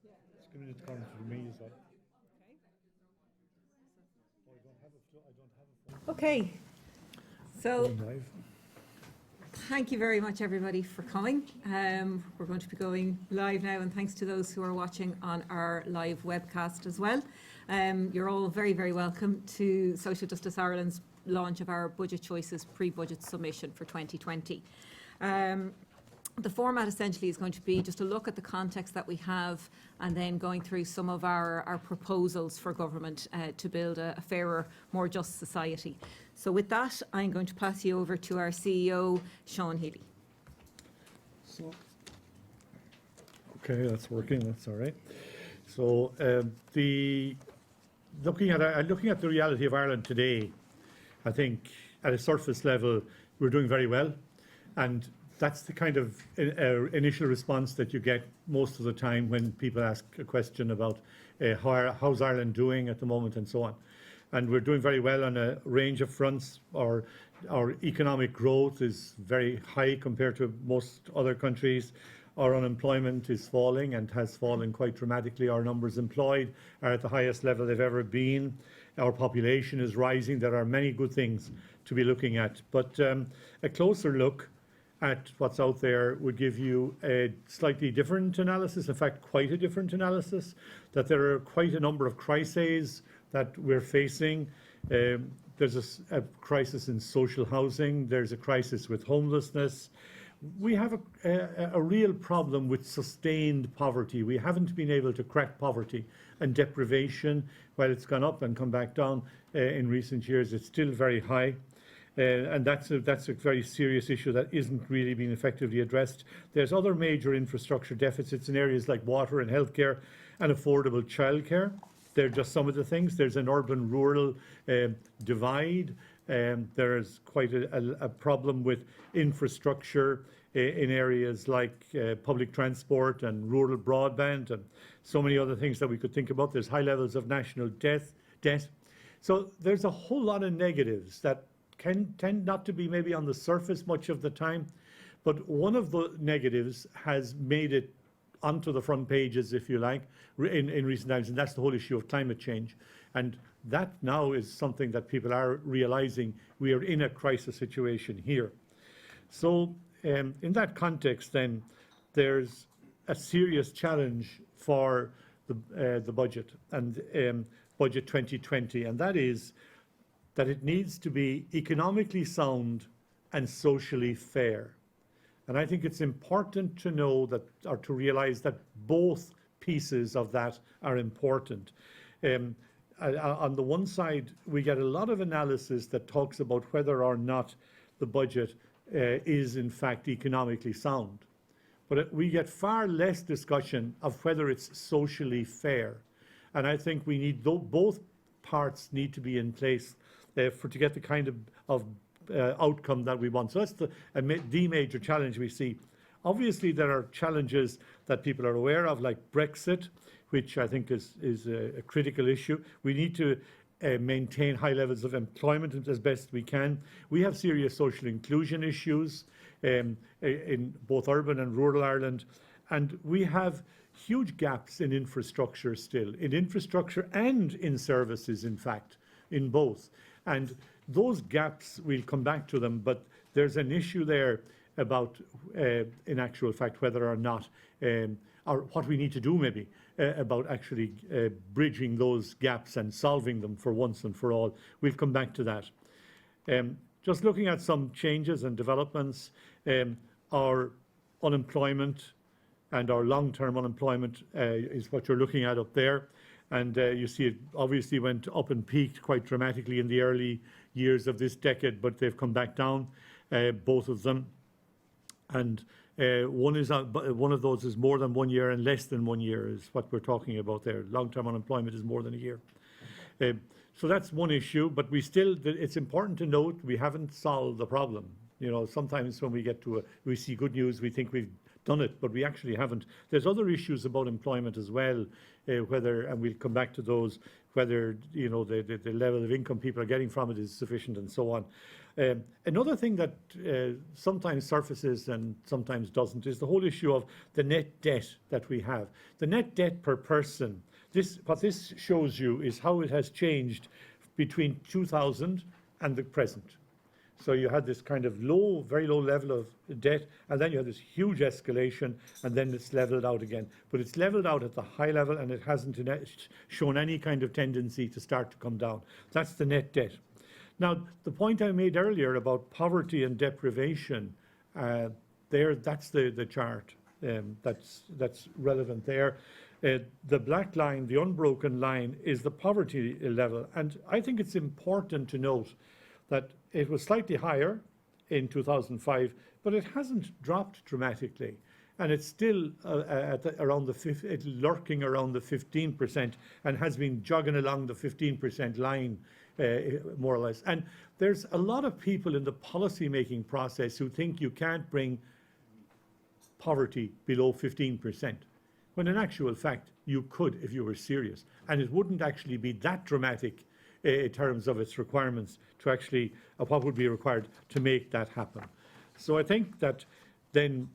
It's giving it coming through me as well. Oh, I don't have a phone. Okay, so Going live. thank you very much everybody for coming. We're going to be going live now, and thanks to those who are watching on our live webcast as well. You're all very, very welcome to Social Justice Ireland's launch of our Budget Choices pre-budget submission for 2020. The format essentially is going to be just a look at the context that we have, and then going through some of our proposals for government to build a fairer, more just society. So with that, I'm going to pass you over to our CEO, Sean Healy. So, okay, that's working. That's all right. So, looking at the reality of Ireland today, I think at a surface level we're doing very well, and that's the kind of initial response that you get most of the time when people ask a question about how's Ireland doing at the moment and so on. And we're doing very well on a range of fronts. Our economic growth is very high compared to most other countries. Our unemployment is falling and has fallen quite dramatically. Our numbers employed are at the highest level they've ever been. Our population is rising. There are many good things to be looking at. But a closer look at what's out there would give you a slightly different analysis, in fact, quite a different analysis, that there are quite a number of crises that we're facing. There's a crisis in social housing. There's a crisis with homelessness. We have a real problem with sustained poverty. We haven't been able to crack poverty, and deprivation, while it's gone up and come back down in recent years, it's still very high. And that's a very serious issue that isn't really being effectively addressed. There's other major infrastructure deficits in areas like water and healthcare and affordable childcare. They're just some of the things. There's an urban-rural divide. There's quite a problem with infrastructure in areas like public transport and rural broadband and so many other things that we could think about. There's high levels of national debt. So there's a whole lot of negatives that can tend not to be maybe on the surface much of the time, but one of the negatives has made it onto the front pages, if you like, in recent times, and that's the whole issue of climate change. And that now is something that people are realizing. We are in a crisis situation here. So in that context, then, there's a serious challenge for the budget and Budget 2020, and that is that it needs to be economically sound and socially fair. And I think it's important to know that, or to realize that both pieces of that are important. On the one side, we get a lot of analysis that talks about whether or not the budget is in fact economically sound. But we get far less discussion of whether it's socially fair. And I think we need, both parts need to be in place to get the kind of outcome that we want. So that's the major challenge we see. Obviously, there are challenges that people are aware of, like Brexit, which I think is a critical issue. We need to maintain high levels of employment as best we can. We have serious social inclusion issues in both urban and rural Ireland, and we have huge gaps in infrastructure still, in infrastructure and in services, in fact, in both. And those gaps, we'll come back to them, but there's an issue there about, in actual fact, whether or not, or what we need to do maybe, about actually bridging those gaps and solving them for once and for all. We'll come back to that. Just looking at some changes and developments, our unemployment and our long-term unemployment is what you're looking at up there. And you see it obviously went up and peaked quite dramatically in the early years of this decade, but they've come back down, both of them. And one of those is more than 1 year, and less than 1 year is what we're talking about there. Long-term unemployment is more than a year. So that's one issue, but it's important to note we haven't solved the problem. You know, sometimes when we see good news, we think we've done it, but we actually haven't. There's other issues about employment as well, and we'll come back to those, whether the level of income people are getting from it is sufficient, and so on. Another thing that sometimes surfaces and sometimes doesn't is the whole issue of the net debt that we have. The net debt per person. What this shows you is how it has changed between 2000 and the present. So you had this kind of very low level of debt, and then you had this huge escalation, and then it's leveled out again. But it's leveled out at the high level, and it hasn't shown any kind of tendency to start to come down. That's the net debt. Now, the point I made earlier about poverty and deprivation, that's the chart that's relevant there. The black line, the unbroken line, is the poverty level. And I think it's important to note that it was slightly higher in 2005, but it hasn't dropped dramatically. And it's still lurking around the 15% and has been jogging along the 15% line, more or less. And there's a lot of people in the policy-making process who think you can't bring poverty below 15%, when in actual fact you could if you were serious. And it wouldn't actually be that dramatic in terms of its requirements to actually, what would be required to make that happen. So I think that then,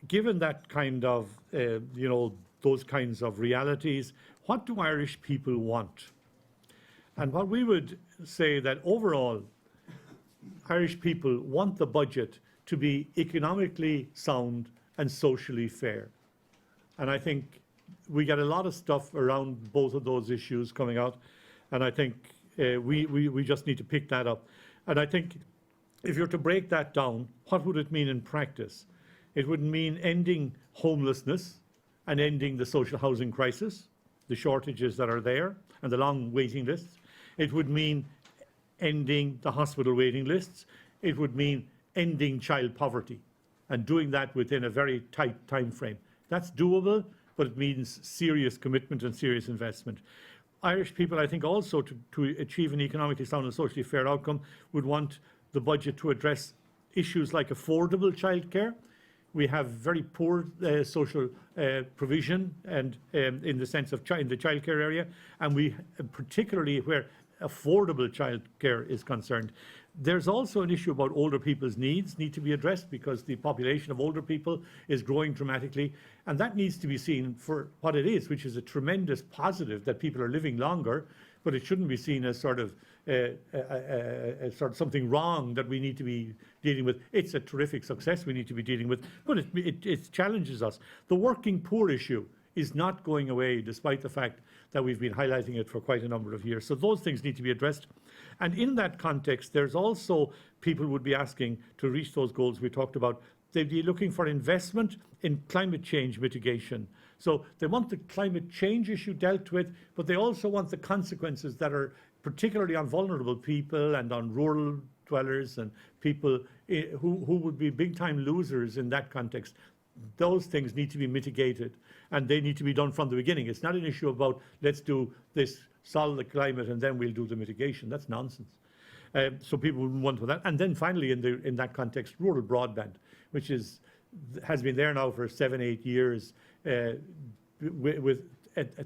given that kind of, those kinds of realities, what do Irish people want? And what we would say that overall, Irish people want the budget to be economically sound and socially fair. And I think we get a lot of stuff around both of those issues coming out. And I think we just need to pick that up. And I think if you're to break that down, what would it mean in practice? It would mean ending homelessness and ending the social housing crisis, the shortages that are there, and the long waiting lists. It would mean ending the hospital waiting lists. It would mean ending child poverty, and doing that within a very tight time frame. That's doable, but it means serious commitment and serious investment. Irish people, I think, also to achieve an economically sound and socially fair outcome would want the budget to address issues like affordable childcare. We have very poor social provision, and in the sense of in the childcare area, and we particularly where affordable childcare is concerned. There's also an issue about older people's needs need to be addressed, because the population of older people is growing dramatically, and that needs to be seen for what it is, which is a tremendous positive that people are living longer, but it shouldn't be seen as sort of something wrong that we need to be dealing with. It's a terrific success we need to be dealing with, but it challenges us. The working poor issue is not going away, despite the fact that we've been highlighting it for quite a number of years. So those things need to be addressed. And in that context, there's also, people would be asking to reach those goals we talked about, they'd be looking for investment in climate change mitigation. So they want the climate change issue dealt with, but they also want the consequences that are particularly on vulnerable people and on rural dwellers and people who would be big-time losers in that context. Those things need to be mitigated, and they need to be done from the beginning. It's not an issue about, let's do this, solve the climate, and then we'll do the mitigation. That's nonsense. So people wouldn't want that. And then finally, in that context, rural broadband, which has been there now for 7-8 years, with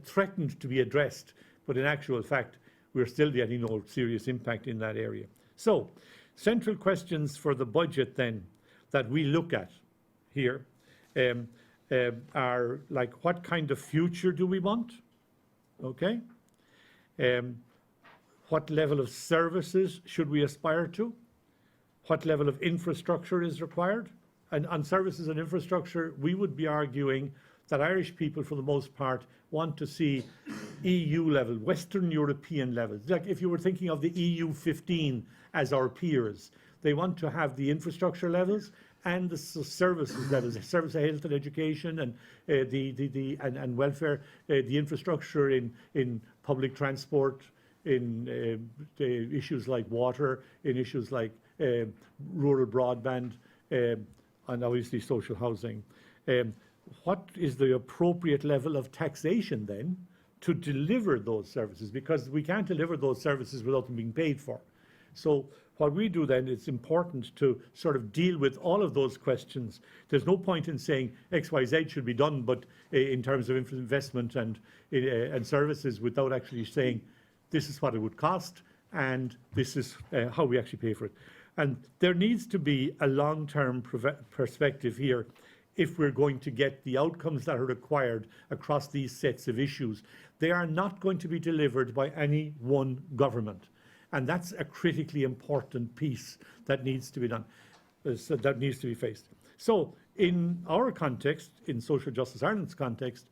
threatened to be addressed, but in actual fact, we're still getting no serious impact in that area. So, central questions for the budget then that we look at here are like, what kind of future do we want? Okay. What level of services should we aspire to? What level of infrastructure is required? And on services and infrastructure, we would be arguing that Irish people, for the most part, want to see EU level, Western European levels. Like if you were thinking of the EU 15 as our peers, they want to have the infrastructure levels and the services levels, service of health and education, and and welfare, the infrastructure in public transport, in issues like water, in issues like rural broadband, and obviously social housing. What is the appropriate level of taxation then to deliver those services? Because we can't deliver those services without them being paid for. So what we do then, it's important to sort of deal with all of those questions. There's no point in saying X, Y, Z should be done, but in terms of investment and services, without actually saying this is what it would cost and this is how we actually pay for it. And there needs to be a long-term perspective here if we're going to get the outcomes that are required across these sets of issues. They are not going to be delivered by any one government. And that's a critically important piece that needs to be done, that needs to be faced. So in our context, in Social Justice Ireland's context,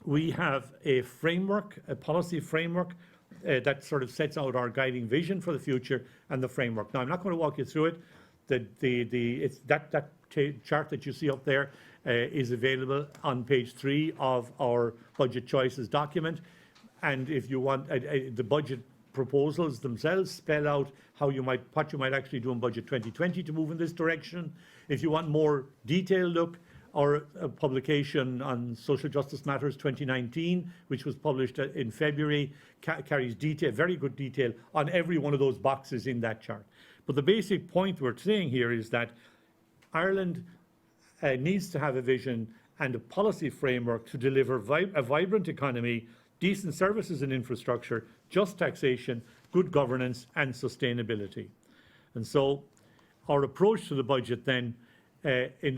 we have a framework, a policy framework that sort of sets out our guiding vision for the future and the framework. Now, I'm not going to walk you through it. That chart that you see up there is available on page 3 of our budget choices document. And if you want the budget proposals themselves spell out what you might actually do in budget 2020 to move in this direction. If you want more detailed look, our publication on Social Justice Matters 2019, which was published in February, carries very good detail on every one of those boxes in that chart. But the basic point we're saying here is that Ireland needs to have a vision and a policy framework to deliver a vibrant economy, decent services and infrastructure, just taxation, good governance and sustainability. And so our approach to the budget then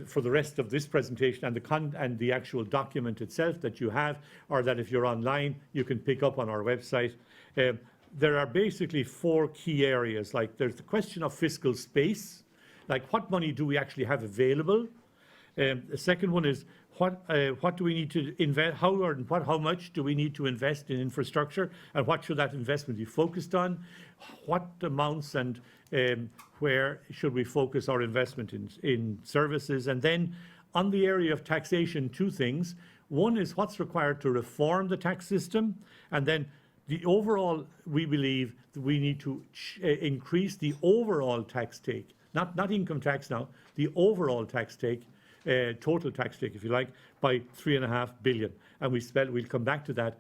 for the rest of this presentation and the actual document itself that you have, or that if you're online you can pick up on our website. There are basically 4 key areas. Like there's the question of fiscal space, like what money do we actually have available? The second one is what do we need to invest, how much do we need to invest in infrastructure, and what should that investment be focused on? What amounts and where should we focus our investment in services? And then on the area of taxation, 2 things. One is what's required to reform the tax system, and then the overall, we believe that we need to increase the overall tax take, not income tax now, the overall tax take, total tax take, if you like, by 3.5 billion. And we'll come back to that,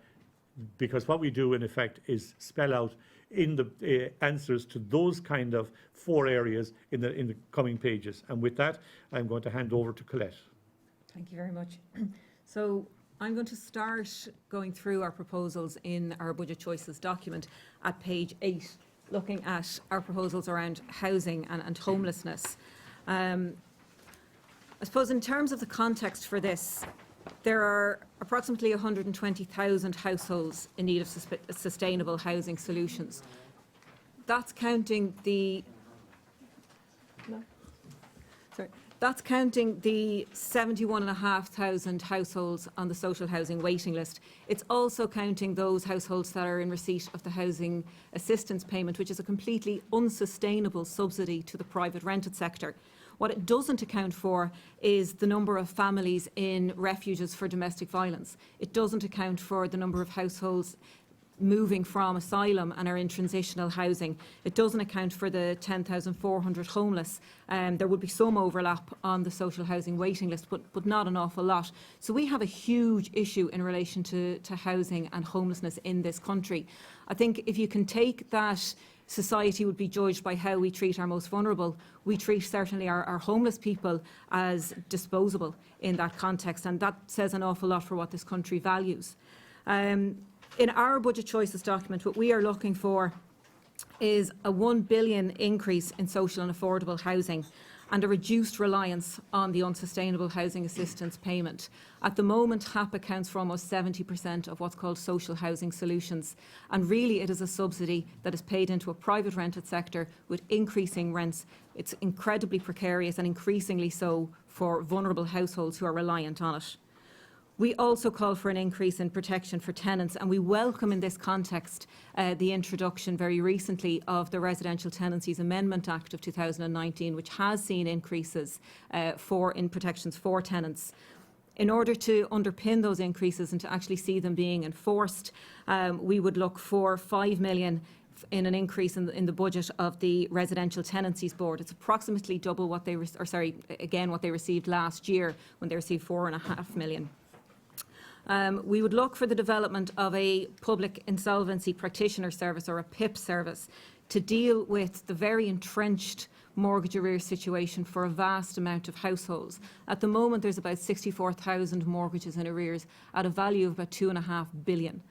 because what we do in effect is spell out in the answers to those kind of 4 areas in the coming pages. And with that, I'm going to hand over to Colette. Thank you very much. So I'm going to start going through our proposals in our budget choices document at page 8, looking at our proposals around housing and homelessness. I suppose in terms of the context for this, there are approximately 120,000 households in need of sustainable housing solutions. That's counting the 71,500 households on the social housing waiting list. It's also counting those households that are in receipt of the housing assistance payment, which is a completely unsustainable subsidy to the private rented sector. What it doesn't account for is the number of families in refuges for domestic violence. It doesn't account for the number of households moving from asylum and are in transitional housing. It doesn't account for the 10,400 homeless. There would be some overlap on the social housing waiting list, but not an awful lot. So we have a huge issue in relation to housing and homelessness in this country. I think if you can take that society would be judged by how we treat our most vulnerable, we treat certainly our homeless people as disposable in that context, and that says an awful lot for what this country values. In our budget choices document, what we are looking for is a 1 billion increase in social and affordable housing and a reduced reliance on the unsustainable housing assistance payment. At the moment, HAP accounts for almost 70% of what's called social housing solutions, and really it is a subsidy that is paid into a private rented sector with increasing rents. It's incredibly precarious and increasingly so for vulnerable households who are reliant on it. We also call for an increase in protection for tenants, and we welcome in this context the introduction very recently of the Residential Tenancies Amendment Act of 2019, which has seen increases in protections for tenants. In order to underpin those increases and to actually see them being enforced, we would look for 5 million in an increase in the budget of the Residential Tenancies Board. It's approximately double what they received last year when they received 4.5 million. We would look for the development of a public insolvency practitioner service, or a PIP service. to deal with the very entrenched mortgage arrears situation for a vast amount of households. At the moment, there's about 64,000 mortgages in arrears at a value of about £2.5 billion.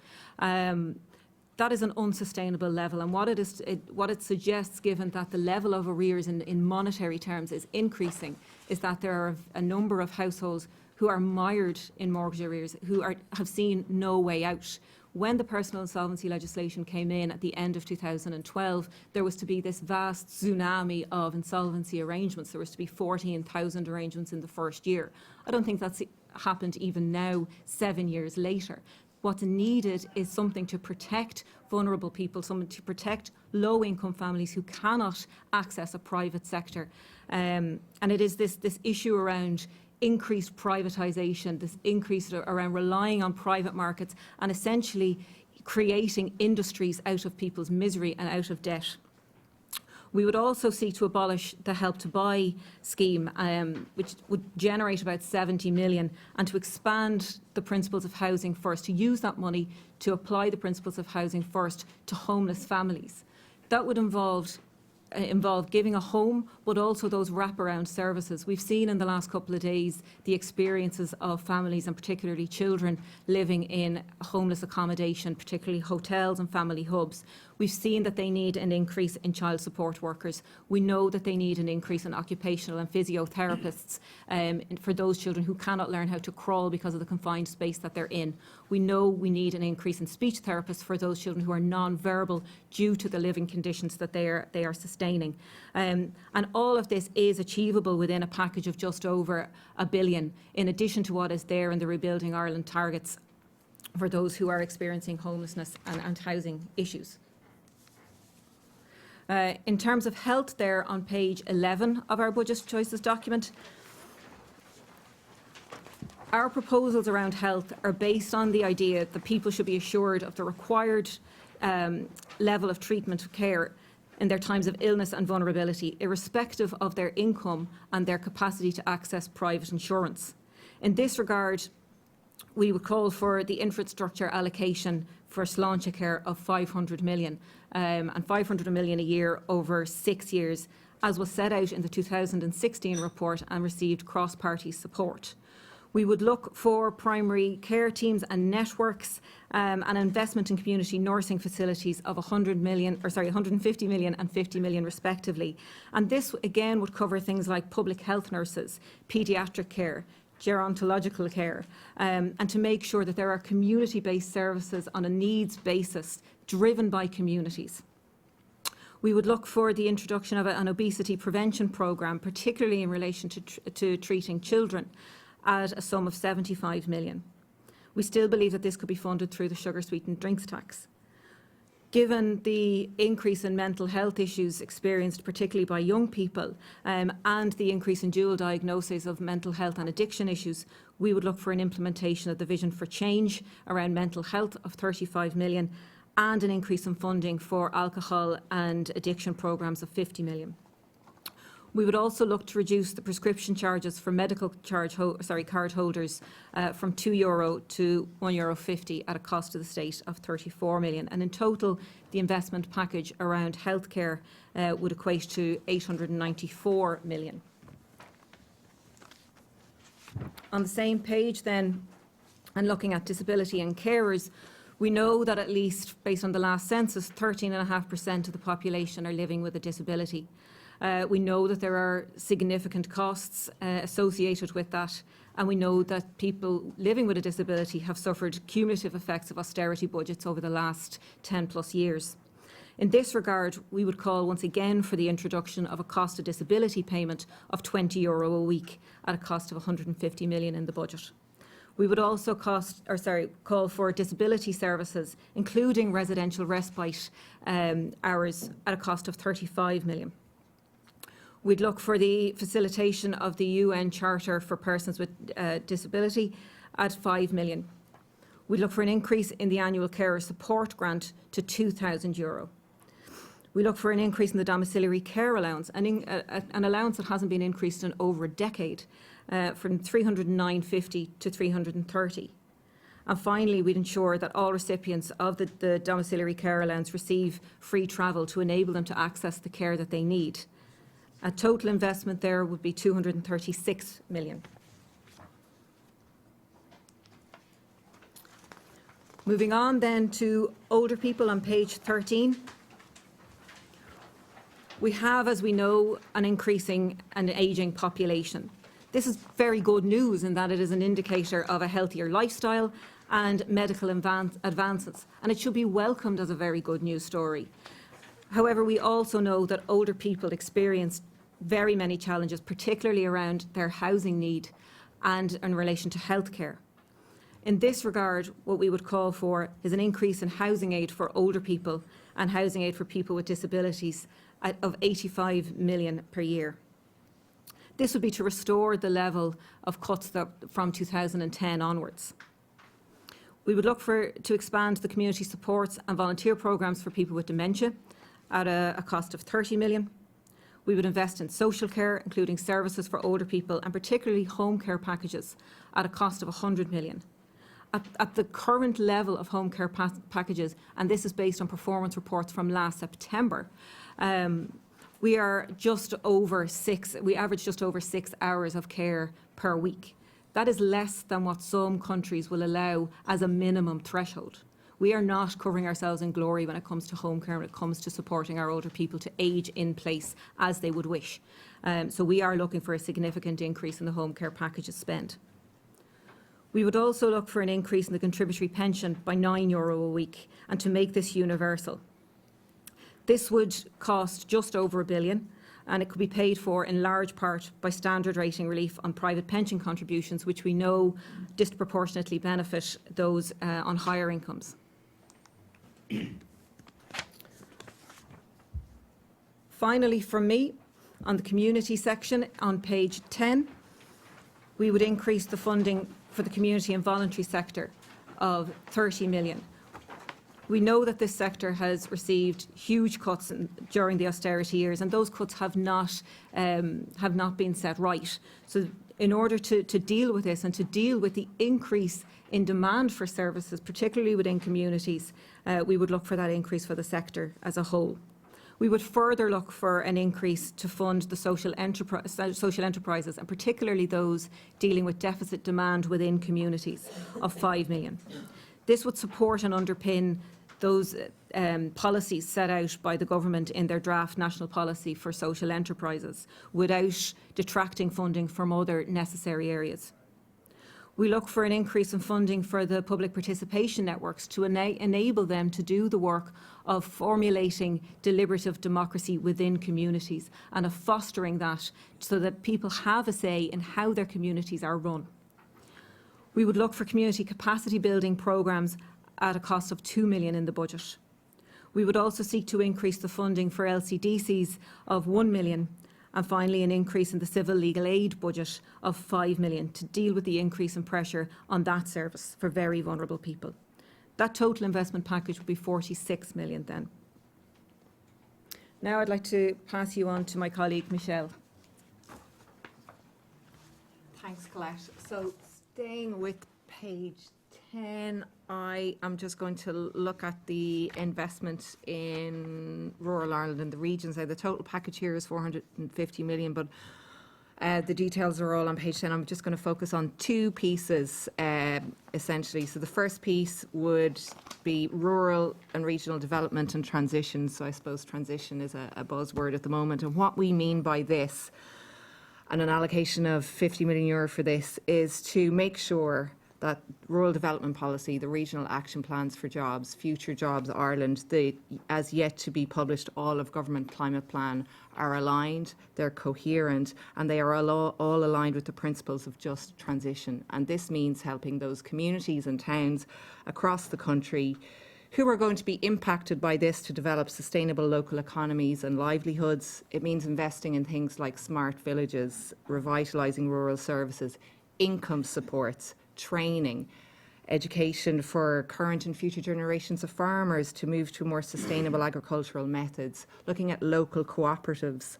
That is an unsustainable level, and what it suggests, given that the level of arrears in monetary terms is increasing, is that there are a number of households who are mired in mortgage arrears, who have seen no way out. When the personal insolvency legislation came in at the end of 2012, there was to be this vast tsunami of insolvency arrangements. There was to be 14,000 arrangements in the first year. I don't think that's happened even now, 7 years later. What's needed is something to protect vulnerable people, something to protect low-income families who cannot access a private sector. And it is this issue around increased privatisation, this increase around relying on private markets and essentially creating industries out of people's misery and out of debt. We would also seek to abolish the Help to Buy scheme, which would generate about 70 million, and to expand the principles of housing first, to use that money to apply the principles of housing first to homeless families. That would involve giving a home, but also those wraparound services. We've seen in the last couple of days the experiences of families, and particularly children, living in homeless accommodation, particularly hotels and family hubs. We've seen that they need an increase in child support workers. We know that they need an increase in occupational and physiotherapists for those children who cannot learn how to crawl because of the confined space that they're in. We know we need an increase in speech therapists for those children who are non-verbal due to the living conditions that they are sustaining. And all of this is achievable within a package of just over £1 billion, in addition to what is there in the Rebuilding Ireland targets for those who are experiencing homelessness and housing issues. In terms of health, there on page 11 of our Budget Choices document, our proposals around health are based on the idea that people should be assured of the required level of treatment care in their times of illness and vulnerability, irrespective of their income and their capacity to access private insurance. In this regard, we would call for the infrastructure allocation for Sláinte Care of 500 million and 500 million a year over 6 years, as was set out in the 2016 report and received cross-party support. We would look for primary care teams and networks and investment in community nursing facilities of 150 million and 50 million respectively. And this again would cover things like public health nurses, paediatric care, gerontological care, and to make sure that there are community-based services on a needs basis driven by communities. We would look for the introduction of an obesity prevention programme, particularly in relation to treating children, at a sum of 75 million. We still believe that this could be funded through the sugar-sweetened drinks tax. Given the increase in mental health issues experienced particularly by young people and the increase in dual diagnoses of mental health and addiction issues, we would look for an implementation of the Vision for Change around mental health of 35 million and an increase in funding for alcohol and addiction programmes of 50 million. We would also look to reduce the prescription charges for medical card holders from €2 to €1.50 at a cost to the state of 34 million. And in total, the investment package around healthcare would equate to 894 million. On the same page then, and looking at disability and carers, we know that at least, based on the last census, 13.5% of the population are living with a disability. We know that there are significant costs associated with that, and we know that people living with a disability have suffered cumulative effects of austerity budgets over the last 10 plus years. In this regard, we would call once again for the introduction of a cost of disability payment of €20 a week at a cost of 150 million in the budget. We would also call for disability services, including residential respite hours, at a cost of 35 million. We'd look for the facilitation of the UN Charter for persons with disability at 5 million. We'd look for an increase in the annual carer support grant to €2,000. We look for an increase in the domiciliary care allowance, an allowance that hasn't been increased in over a decade, from 309.50 to 330. And finally, we'd ensure that all recipients of the domiciliary care allowance receive free travel to enable them to access the care that they need. A total investment there would be 236 million. Moving on then to older people on page 13. We have, as we know, an increasing and ageing population. This is very good news in that it is an indicator of a healthier lifestyle and medical advances, and it should be welcomed as a very good news story. However, we also know that older people experience very many challenges, particularly around their housing need and in relation to healthcare. In this regard, what we would call for is an increase in housing aid for older people and housing aid for people with disabilities of 85 million per year. This would be to restore the level of cuts from 2010 onwards. We would look to expand the community supports and volunteer programmes for people with dementia at a cost of 30 million. We would invest in social care, including services for older people and particularly home care packages at a cost of 100 million. At the current level of home care packages, and this is based on performance reports from last September, we average just over 6 hours of care per week. That is less than what some countries will allow as a minimum threshold. We are not covering ourselves in glory when it comes to home care, when it comes to supporting our older people to age in place as they would wish. So we are looking for a significant increase in the home care packages spend. We would also look for an increase in the contributory pension by €9 a week and to make this universal. This would cost just over €1 billion, and it could be paid for in large part by standard rating relief on private pension contributions, which we know disproportionately benefit those on higher incomes. Finally, from me, on the community section on page 10, we would increase the funding for the community and voluntary sector of 30 million. We know that this sector has received huge cuts during the austerity years, and those cuts have not been set right. So in order to deal with this and to deal with the increase in demand for services, particularly within communities, we would look for that increase for the sector as a whole. We would further look for an increase to fund the social enterprises, and particularly those dealing with deficit demand within communities, of 5 million. This would support and underpin those policies set out by the government in their draft national policy for social enterprises without detracting funding from other necessary areas. We look for an increase in funding for the public participation networks to enable them to do the work of formulating deliberative democracy within communities and of fostering that so that people have a say in how their communities are run. We would look for community capacity building programmes at a cost of 2 million in the budget. We would also seek to increase the funding for LCDCs of 1 million, and finally an increase in the civil legal aid budget of 5 million to deal with the increase in pressure on that service for very vulnerable people. That total investment package would be 46 million then. Now I'd like to pass you on to my colleague Michelle. Thanks, Colette. So staying with page 10, I am just going to look at the investment in rural Ireland and the regions. The total package here is 450 million, but the details are all on page 10. I'm just going to focus on two pieces, essentially. So the first piece would be rural and regional development and transition. So I suppose transition is a buzzword at the moment. And what we mean by this, and an allocation of €50 million for this, is to make sure that rural development policy, the regional action plans for jobs, Future Jobs Ireland, the as yet to be published all of government climate plan are aligned, they're coherent, and they are all aligned with the principles of just transition. And this means helping those communities and towns across the country who are going to be impacted by this to develop sustainable local economies and livelihoods. It means investing in things like smart villages, revitalising rural services, income supports, training, education for current and future generations of farmers to move to more sustainable agricultural methods, looking at local cooperatives.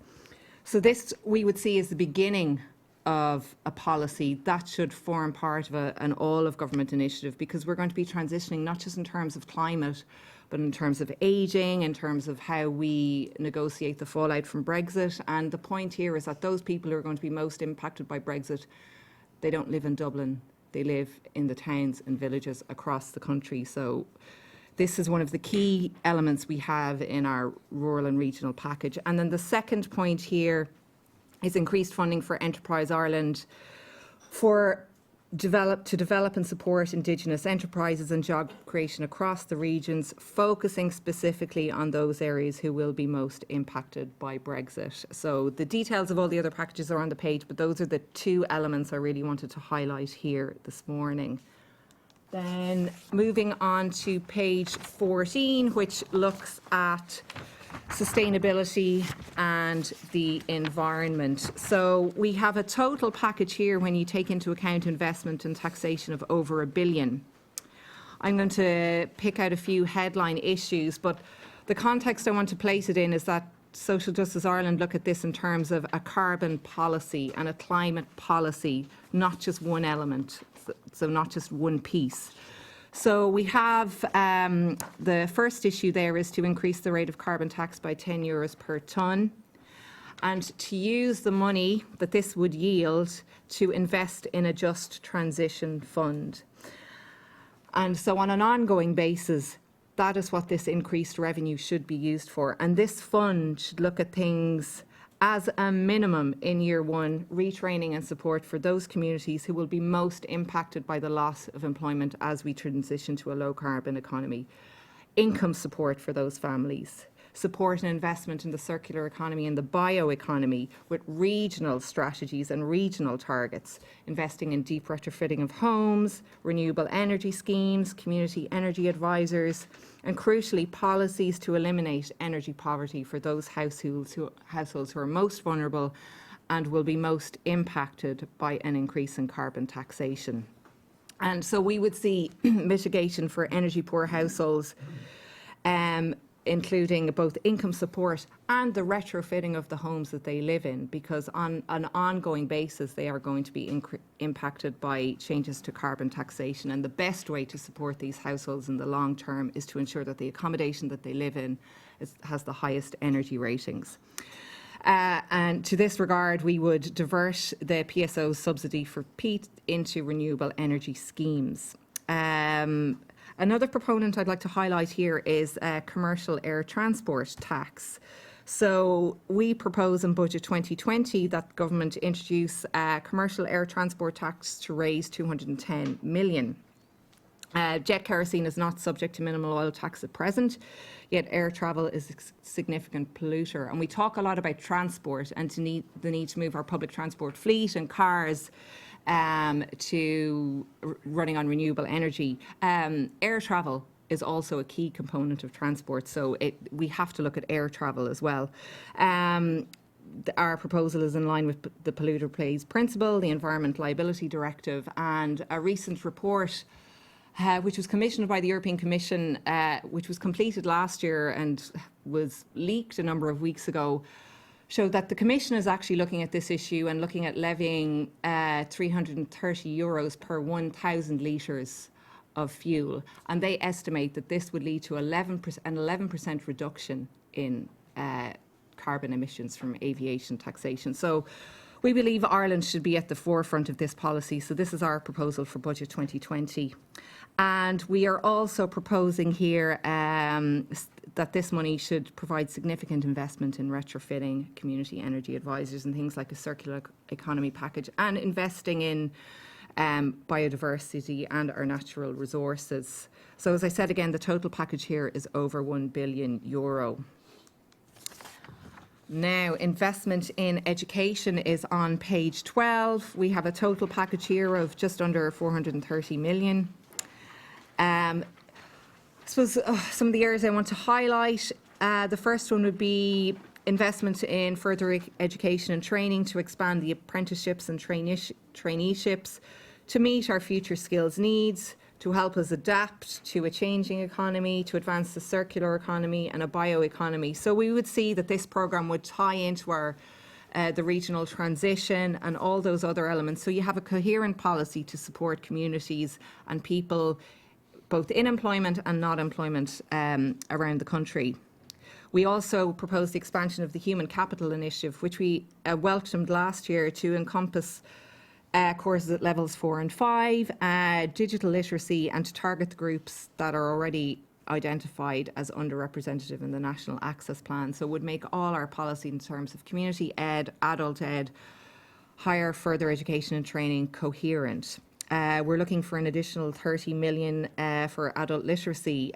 So this we would see as the beginning of a policy, that should form part of an all-of-government initiative, because we're going to be transitioning not just in terms of climate, but in terms of ageing, in terms of how we negotiate the fallout from Brexit. And the point here is that those people who are going to be most impacted by Brexit, they don't live in Dublin. They live in the towns and villages across the country. So this is one of the key elements we have in our rural and regional package. And then the second point here is increased funding for Enterprise Ireland to develop and support Indigenous enterprises and job creation across the regions, focusing specifically on those areas who will be most impacted by Brexit. So the details of all the other packages are on the page, but those are the two elements I really wanted to highlight here this morning. Then moving on to page 14, which looks at sustainability and the environment. So we have a total package here when you take into account investment and taxation of over £1 billion. I'm going to pick out a few headline issues, but the context I want to place it in is that Social Justice Ireland look at this in terms of a carbon policy and a climate policy, not just one element, so not just one piece. So we have the first issue there is to increase the rate of carbon tax by €10 per tonne, and to use the money that this would yield to invest in a just transition fund. And so on an ongoing basis, that is what this increased revenue should be used for. And this fund should look at things as a minimum in year one, retraining and support for those communities who will be most impacted by the loss of employment as we transition to a low carbon economy. Income support for those families. Support and investment in the circular economy and the bioeconomy with regional strategies and regional targets, investing in deep retrofitting of homes, renewable energy schemes, community energy advisors, and crucially policies to eliminate energy poverty for those households who are most vulnerable and will be most impacted by an increase in carbon taxation. And so we would see mitigation for energy poor households, including both income support and the retrofitting of the homes that they live in, because on an ongoing basis they are going to be impacted by changes to carbon taxation. And the best way to support these households in the long term is to ensure that the accommodation that they live in has the highest energy ratings. And to this regard, we would divert the PSO subsidy for peat into renewable energy schemes. Another proponent I'd like to highlight here is commercial air transport tax. So we propose in Budget 2020 that government introduce a commercial air transport tax to raise 210 million. Jet kerosene is not subject to minimal oil tax at present, yet air travel is a significant polluter. And we talk a lot about transport and the need to move our public transport fleet and cars to running on renewable energy. Air travel is also a key component of transport, so we have to look at air travel as well. Our proposal is in line with the polluter pays principle, the Environment Liability Directive, and a recent report which was commissioned by the European Commission, which was completed last year and was leaked a number of weeks ago, showed that the Commission is actually looking at this issue and looking at levying €330 per 1,000 litres of fuel. And they estimate that this would lead to an 11% reduction in carbon emissions from aviation taxation. So we believe Ireland should be at the forefront of this policy. So this is our proposal for Budget 2020. And we are also proposing here that this money should provide significant investment in retrofitting community energy advisors and things like a circular economy package, and investing in biodiversity and our natural resources. So as I said again, the total package here is over €1 billion. Now, investment in education is on page 12. We have a total package here of just under 430 million. I suppose some of the areas I want to highlight, the first one would be investment in further education and training to expand the apprenticeships and traineeships to meet our future skills needs, to help us adapt to a changing economy, to advance the circular economy and a bioeconomy. So we would see that this programme would tie into our the regional transition, and all those other elements. So you have a coherent policy to support communities and people, both in employment and not employment, around the country. We also proposed the expansion of the Human Capital Initiative, which we welcomed last year to encompass courses at levels 4 and 5, digital literacy, and to target the groups that are already identified as underrepresented in the National Access Plan. So it would make all our policy in terms of community ed, adult ed, higher further education and training coherent. We're looking for an additional 30 million for adult literacy.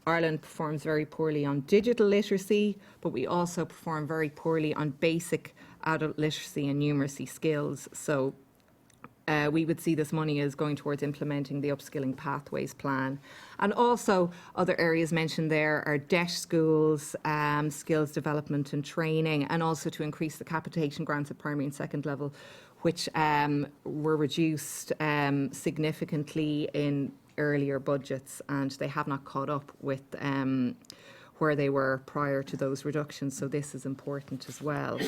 Ireland performs very poorly on digital literacy, but we also perform very poorly on basic adult literacy and numeracy skills. So we would see this money as going towards implementing the Upskilling Pathways Plan. And also other areas mentioned there are deaf schools, skills development and training, and also to increase the capitation grants at primary and second level, which were reduced significantly in earlier budgets, and they have not caught up with where they were prior to those reductions. So this is important as well.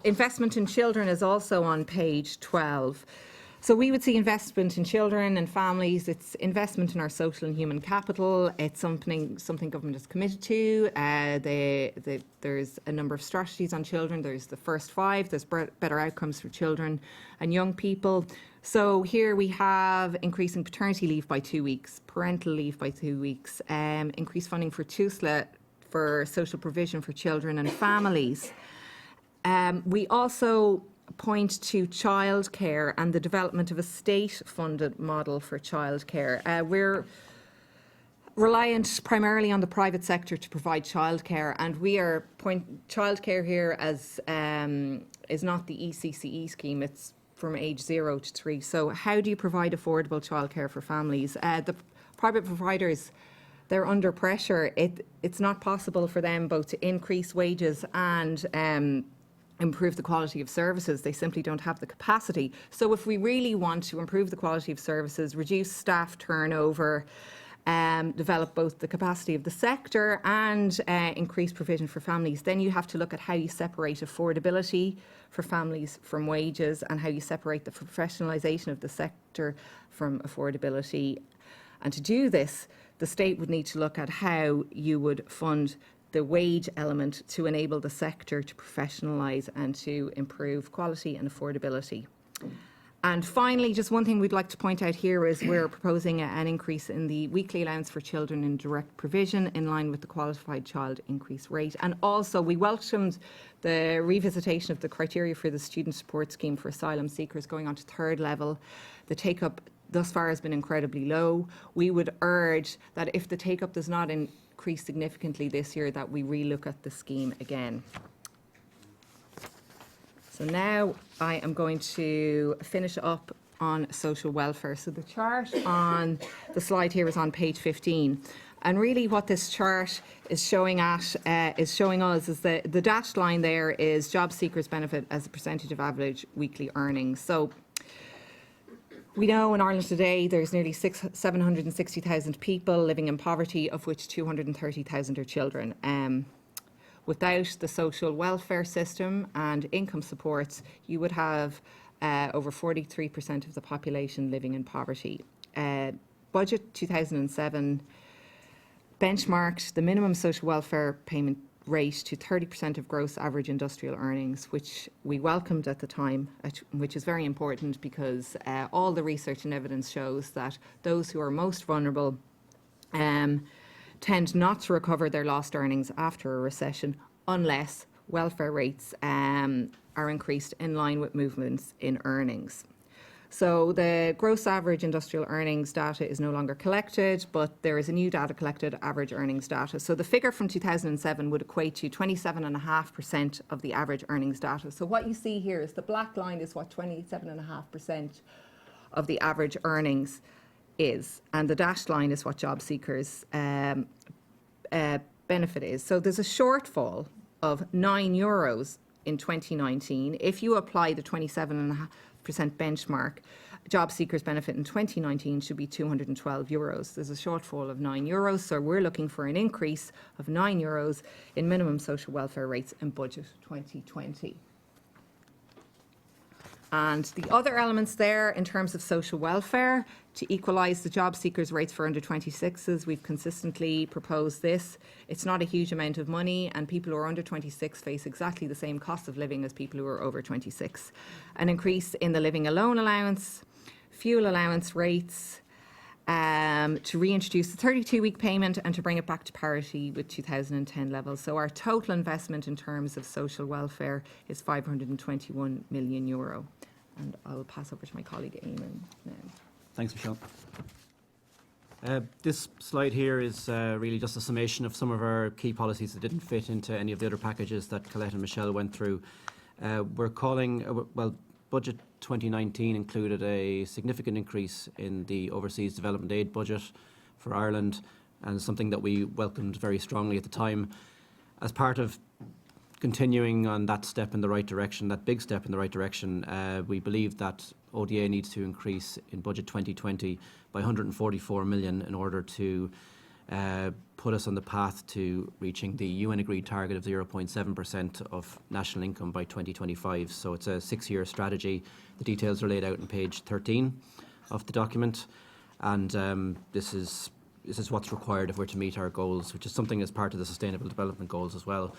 Investment in children is also on page 12. So we would see investment in children and families. It's investment in our social and human capital. It's something government is committed to. There's a number of strategies on children. There's the first 5. There's better outcomes for children and young people. So here we have increasing paternity leave by 2 weeks, parental leave by 2 weeks, increased funding for TUSLA for social provision for children and families. We also point to childcare and the development of a state-funded model for childcare. We're reliant primarily on the private sector to provide childcare, and we are childcare here as is not the ECCE scheme. It's from age 0 to 3. So how do you provide affordable childcare for families? The private providers, they're under pressure. It's not possible for them both to increase wages and improve the quality of services. They simply don't have the capacity. So if we really want to improve the quality of services, reduce staff turnover, develop both the capacity of the sector and increase provision for families, then you have to look at how you separate affordability for families from wages, and how you separate the professionalisation of the sector from affordability. And to do this, the state would need to look at how you would fund the wage element to enable the sector to professionalise and to improve quality and affordability. And finally, just one thing we'd like to point out here is we're proposing an increase in the weekly allowance for children in direct provision in line with the qualified child increase rate. And also we welcomed the revisitation of the criteria for the student support scheme for asylum seekers going on to 3rd level. The take-up thus far has been incredibly low. We would urge that if the take-up does not increase significantly this year, that we relook at the scheme again. So now I am going to finish up on social welfare. So the chart on the slide here is on page 15. And really what this chart is showing us is the dashed line there is job seekers benefit as a percentage of average weekly earnings. So we know in Ireland today there's nearly 760,000 people living in poverty, of which 230,000 are children. Without the social welfare system and income supports, you would have over 43% of the population living in poverty. Budget 2007 benchmarked the minimum social welfare payment rate to 30% of gross average industrial earnings, which we welcomed at the time, which is very important because all the research and evidence shows that those who are most vulnerable tend not to recover their lost earnings after a recession unless welfare rates are increased in line with movements in earnings. So the gross average industrial earnings data is no longer collected, but there is a new data collected, average earnings data. So the figure from 2007 would equate to 27.5% of the average earnings data. So what you see here is the black line is what 27.5% of the average earnings is, and the dashed line is what job seekers benefit is. So there's a shortfall of €9 in 2019. If you apply the 27.5% benchmark, job seekers benefit in 2019 should be €212. There's a shortfall of €9, so we're looking for an increase of €9 in minimum social welfare rates in budget 2020. And the other elements there in terms of social welfare, to equalise the job seekers' rates for under 26s, we've consistently proposed this. It's not a huge amount of money, and people who are under 26 face exactly the same cost of living as people who are over 26. An increase in the living alone allowance, fuel allowance rates, to reintroduce the 32-week payment and to bring it back to parity with 2010 levels. So our total investment in terms of social welfare is €521 million. And I'll pass over to my colleague Eamon now. Thanks, Michelle. This slide here is really just a summation of some of our key policies that didn't fit into any of the other packages that Colette and Michelle went through. We're calling, Budget 2019 included a significant increase in the Overseas Development Aid budget for Ireland, and something that we welcomed very strongly at the time. As part of continuing on that step in the right direction, that big step in the right direction, we believe that ODA needs to increase in Budget 2020 by 144 million in order to put us on the path to reaching the UN agreed target of 0.7% of national income by 2025. So it's a 6-year strategy. The details are laid out on page 13 of the document, and this is what's required if we're to meet our goals, which is something as part of the Sustainable Development Goals as well.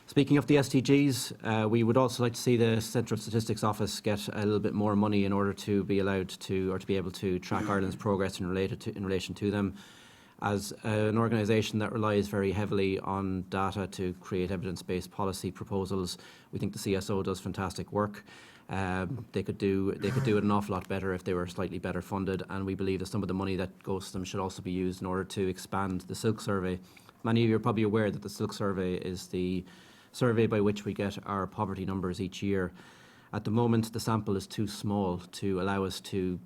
Speaking of the SDGs, we would also like to see the Central Statistics Office get a little bit more money in order to be allowed to, or to be able to track Ireland's progress in relation to them. As an organisation that relies very heavily on data to create evidence-based policy proposals, we think the CSO does fantastic work. They could do it an awful lot better if they were slightly better funded, and we believe that some of the money that goes to them should also be used in order to expand the Silk Survey. Many of you are probably aware that the Silk Survey is the survey by which we get our poverty numbers each year. At the moment, the sample is too small to allow us to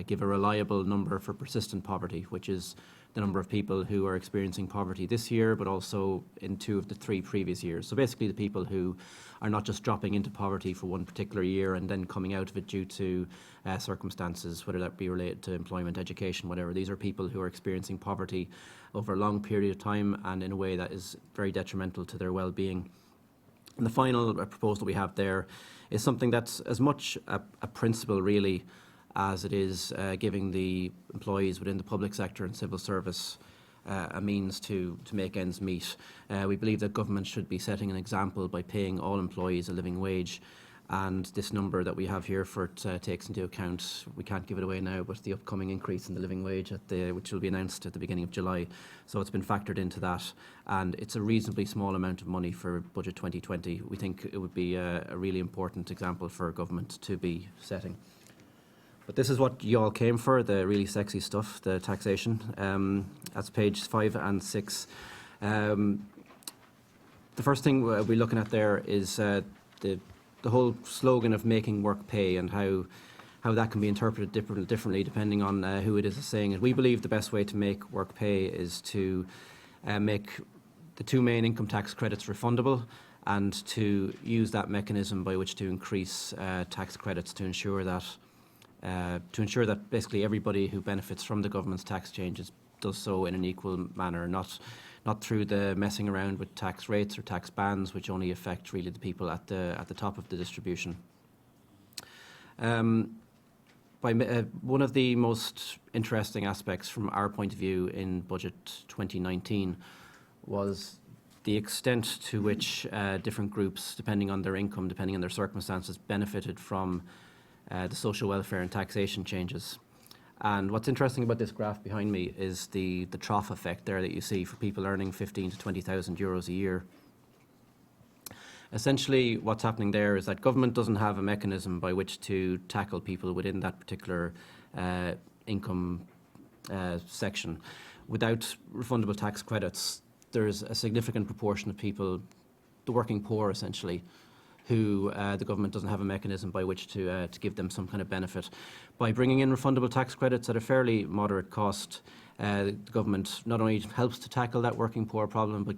give a reliable number for persistent poverty, which is the number of people who are experiencing poverty this year, but also in 2 of the 3 previous years. So basically the people who are not just dropping into poverty for one particular year and then coming out of it due to circumstances, whether that be related to employment, education, whatever. These are people who are experiencing poverty over a long period of time and in a way that is very detrimental to their well-being. And the final proposal we have there is something that's as much a principle really as it is giving the employees within the public sector and civil service a means to make ends meet. We believe that government should be setting an example by paying all employees a living wage, and this number that we have here for it takes into account, we can't give it away now, but the upcoming increase in the living wage which will be announced at the beginning of July. So it's been factored into that, and it's a reasonably small amount of money for Budget 2020. We think it would be a really important example for government to be setting. But this is what you all came for, the really sexy stuff, the taxation. That's page 5 and 6. The first thing we'll be looking at there is the whole slogan of making work pay, and how that can be interpreted differently depending on who it is saying it. We believe the best way to make work pay is to make the 2 main income tax credits refundable, and to use that mechanism by which to increase tax credits to ensure that basically everybody who benefits from the government's tax changes does so in an equal manner, not through the messing around with tax rates or tax bands, which only affect really the people at the top of the distribution. One of the most interesting aspects from our point of view in Budget 2019 was the extent to which different groups, depending on their income, depending on their circumstances, benefited from the social welfare and taxation changes. And what's interesting about this graph behind me is the trough effect there that you see for people earning 15,000 to 20,000 euros a year. Essentially, what's happening there is that government doesn't have a mechanism by which to tackle people within that particular income section. Without refundable tax credits, there's a significant proportion of people, the working poor essentially, who the government doesn't have a mechanism by which to give them some kind of benefit. By bringing in refundable tax credits at a fairly moderate cost, the government not only helps to tackle that working poor problem, but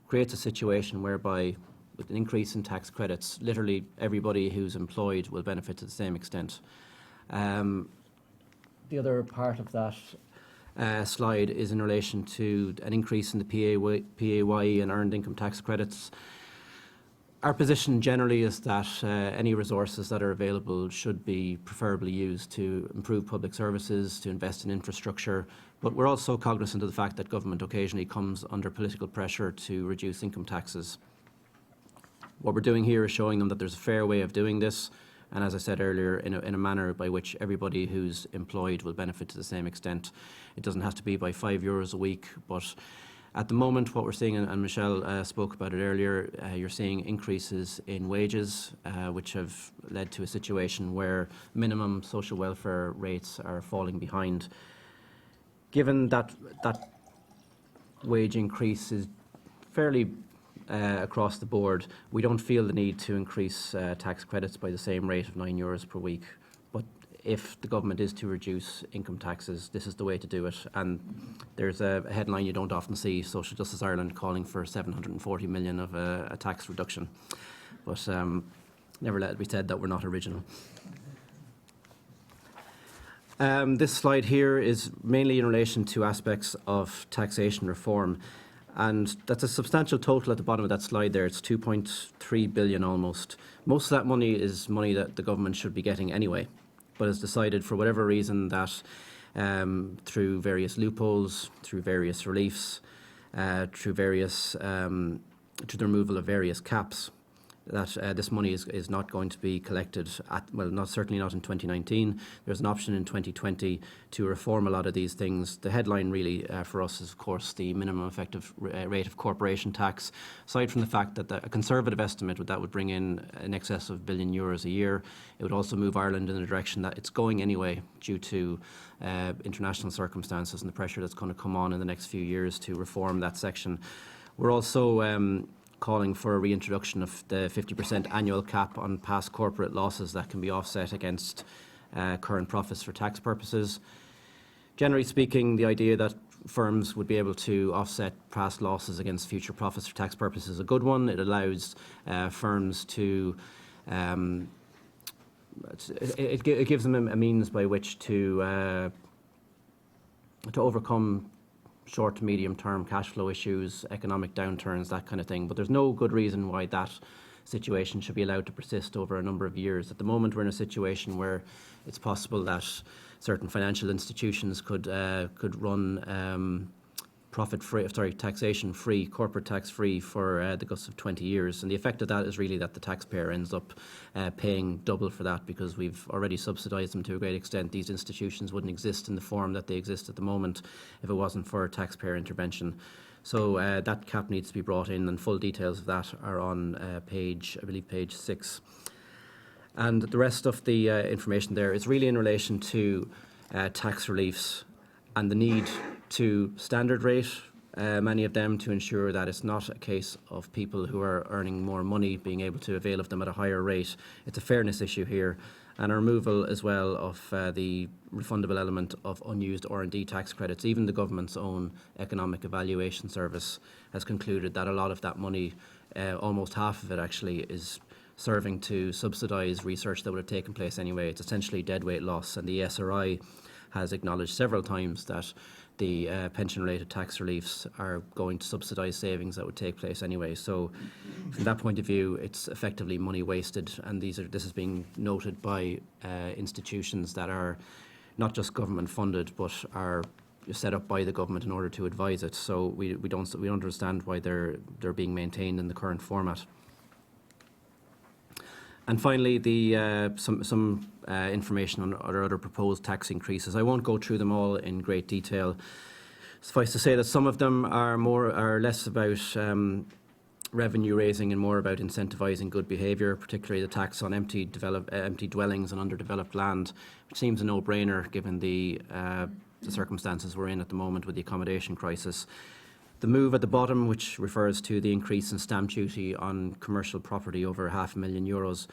creates a situation whereby, with an increase in tax credits, literally everybody who's employed will benefit to the same extent. The other part of that slide is in relation to an increase in the PAYE and earned income tax credits. Our position generally is that any resources that are available should be preferably used to improve public services, to invest in infrastructure, but we're also cognizant of the fact that government occasionally comes under political pressure to reduce income taxes. What we're doing here is showing them that there's a fair way of doing this, and as I said earlier, in a manner by which everybody who's employed will benefit to the same extent. It doesn't have to be by €5 a week, but at the moment what we're seeing, and Michelle spoke about it earlier, you're seeing increases in wages, which have led to a situation where minimum social welfare rates are falling behind. Given that wage increase is fairly across the board, we don't feel the need to increase tax credits by the same rate of €9 per week. But if the government is to reduce income taxes, this is the way to do it. And there's a headline you don't often see, Social Justice Ireland calling for 740 million of a tax reduction. But never let it be said that we're not original. This slide here is mainly in relation to aspects of taxation reform. And that's a substantial total at the bottom of that slide there. It's 2.3 billion almost. Most of that money is money that the government should be getting anyway, but has decided for whatever reason that through various loopholes, through various reliefs, through the removal of various caps, that this money is not going to be collected certainly not in 2019. There's an option in 2020 to reform a lot of these things. The headline really for us is, of course, the minimum effective rate of corporation tax. Aside from the fact that a conservative estimate that would bring in excess of €1 billion a year, it would also move Ireland in the direction that it's going anyway due to international circumstances and the pressure that's going to come on in the next few years to reform that section. We're also calling for a reintroduction of the 50% annual cap on past corporate losses that can be offset against current profits for tax purposes. Generally speaking, the idea that firms would be able to offset past losses against future profits for tax purposes is a good one. It allows firms to it gives them a means by which to overcome short to medium term cash flow issues, economic downturns, that kind of thing. But there's no good reason why that situation should be allowed to persist over a number of years. At the moment, we're in a situation where it's possible that certain financial institutions could run taxation-free, corporate tax-free for the guts of 20 years. And the effect of that is really that the taxpayer ends up paying double for that, because we've already subsidised them to a great extent. These institutions wouldn't exist in the form that they exist at the moment if it wasn't for taxpayer intervention. So that cap needs to be brought in, and full details of that are on page 6. And the rest of the information there is really in relation to tax reliefs and the need to standard rate many of them to ensure that it's not a case of people who are earning more money being able to avail of them at a higher rate. It's a fairness issue here, and a removal as well of the refundable element of unused R&D tax credits. Even the government's own economic evaluation service has concluded that a lot of that money, almost half of it actually, is serving to subsidise research that would have taken place anyway. It's essentially deadweight loss, and the SRI has acknowledged several times that the pension-related tax reliefs are going to subsidise savings that would take place anyway. So from that point of view, it's effectively money wasted, and this is being noted by institutions that are not just government funded, but are set up by the government in order to advise it. So we don't understand why they're being maintained in the current format. And finally, some information on other proposed tax increases. I won't go through them all in great detail. Suffice to say that some of them are less about revenue raising and more about incentivising good behaviour, particularly the tax on empty dwellings and underdeveloped land, which seems a no-brainer given the circumstances we're in at the moment with the accommodation crisis. The move at the bottom, which refers to the increase in stamp duty on commercial property over €500,000.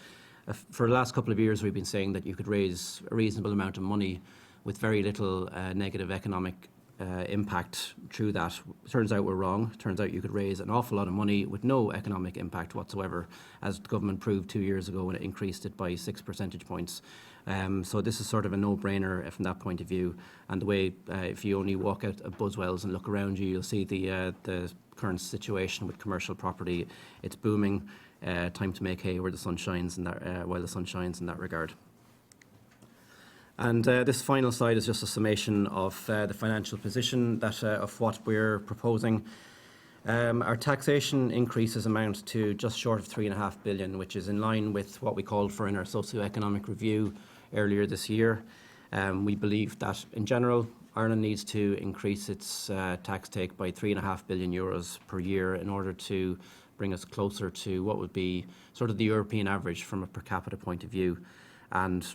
For the last couple of years, we've been saying that you could raise a reasonable amount of money with very little negative economic impact through that. Turns out we're wrong. Turns out you could raise an awful lot of money with no economic impact whatsoever, as the government proved 2 years ago when it increased it by 6 percentage points. So this is sort of a no-brainer from that point of view. And the way, if you only walk out of Buzzwells and look around you, you'll see the current situation with commercial property. It's booming. Time to make hay where the sun shines in that, while the sun shines in that regard. And this final slide is just a summation of the financial position that of what we're proposing. Our taxation increases amount to just short of 3.5 billion, which is in line with what we called for in our socio-economic review earlier this year. We believe that in general, Ireland needs to increase its tax take by 3.5 billion euros per year in order to bring us closer to what would be sort of the European average from a per capita point of view. And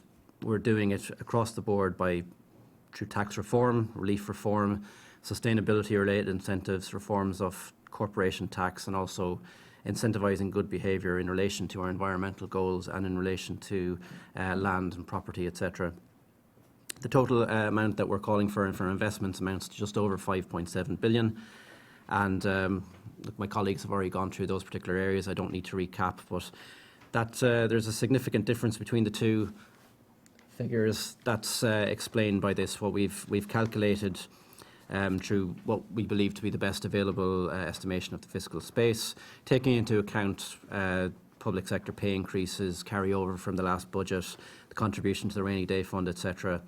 we're doing it across the board through tax reform, relief reform, sustainability-related incentives, reforms of corporation tax, and also incentivising good behaviour in relation to our environmental goals and in relation to land and property, etc. The total amount that we're calling for investments amounts to just over 5.7 billion. And look, my colleagues have already gone through those particular areas. I don't need to recap, but that there's a significant difference between the two figures. That's explained by this, what we've calculated through what we believe to be the best available estimation of the fiscal space, taking into account public sector pay increases, carryover from the last budget, the contribution to the rainy day fund, etc.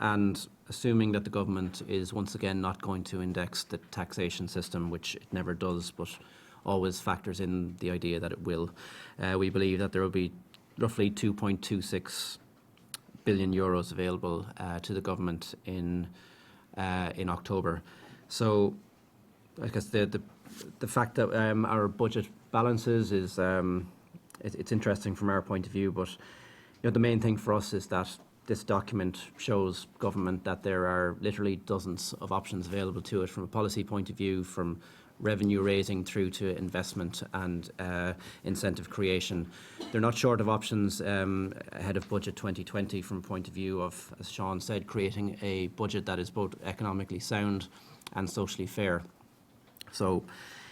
And assuming that the government is once again not going to index the taxation system, which it never does, but always factors in the idea that it will, we believe that there will be roughly 2.26 billion euros available to the government in October. So I guess the fact that our budget balances is it's interesting from our point of view, but the main thing for us is that this document shows government that there are literally dozens of options available to it from a policy point of view, from revenue raising through to investment and incentive creation. They're not short of options ahead of Budget 2020 from a point of view of, as Sean said, creating a budget that is both economically sound and socially fair. So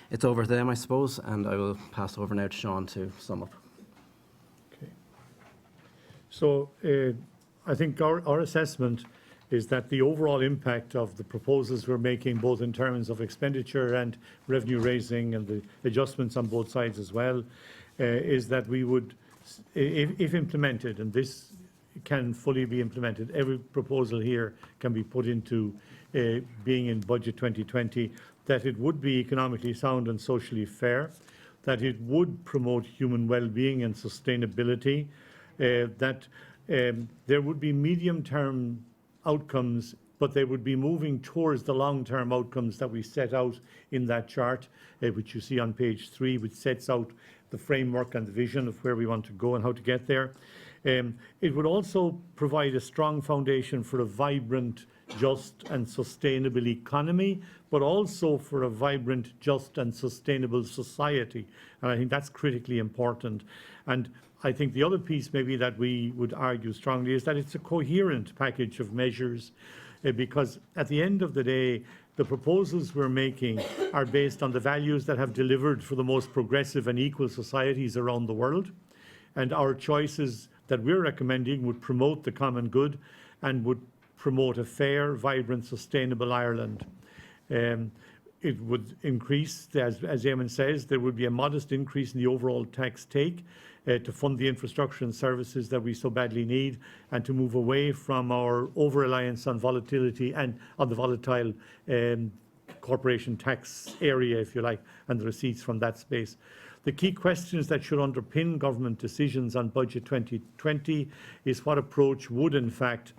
it's over to them, I suppose, and I will pass over now to Sean to sum up. Okay. So I think our assessment is that the overall impact of the proposals we're making, both in terms of expenditure and revenue raising and the adjustments on both sides as well, is that we would, if implemented, and this can fully be implemented, every proposal here can be put into being in Budget 2020, that it would be economically sound and socially fair, that it would promote human well-being and sustainability, that there would be medium-term outcomes, but they would be moving towards the long-term outcomes that we set out in that chart, which you see on page 3, which sets out the framework and the vision of where we want to go and how to get there. It would also provide a strong foundation for a vibrant, just and sustainable economy, but also for a vibrant, just and sustainable society. And I think that's critically important. And I think the other piece maybe that we would argue strongly is that it's a coherent package of measures, because at the end of the day, the proposals we're making are based on the values that have delivered for the most progressive and equal societies around the world. And our choices that we're recommending would promote the common good and would promote a fair, vibrant, sustainable Ireland. It would increase, as Eamon says, there would be a modest increase in the overall tax take to fund the infrastructure and services that we so badly need, and to move away from our over-reliance on volatility and on the volatile corporation tax area, if you like, and the receipts from that space. The key questions that should underpin government decisions on Budget 2020 is what approach would, in fact,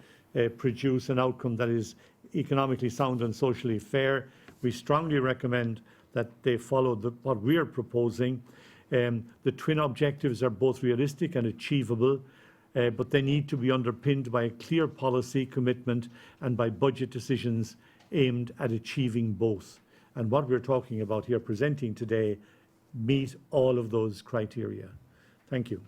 produce an outcome that is economically sound and socially fair. We strongly recommend that they follow what we are proposing. The twin objectives are both realistic and achievable, but they need to be underpinned by a clear policy commitment and by budget decisions aimed at achieving both. And what we're talking about here, presenting today, meet all of those criteria. Thank you.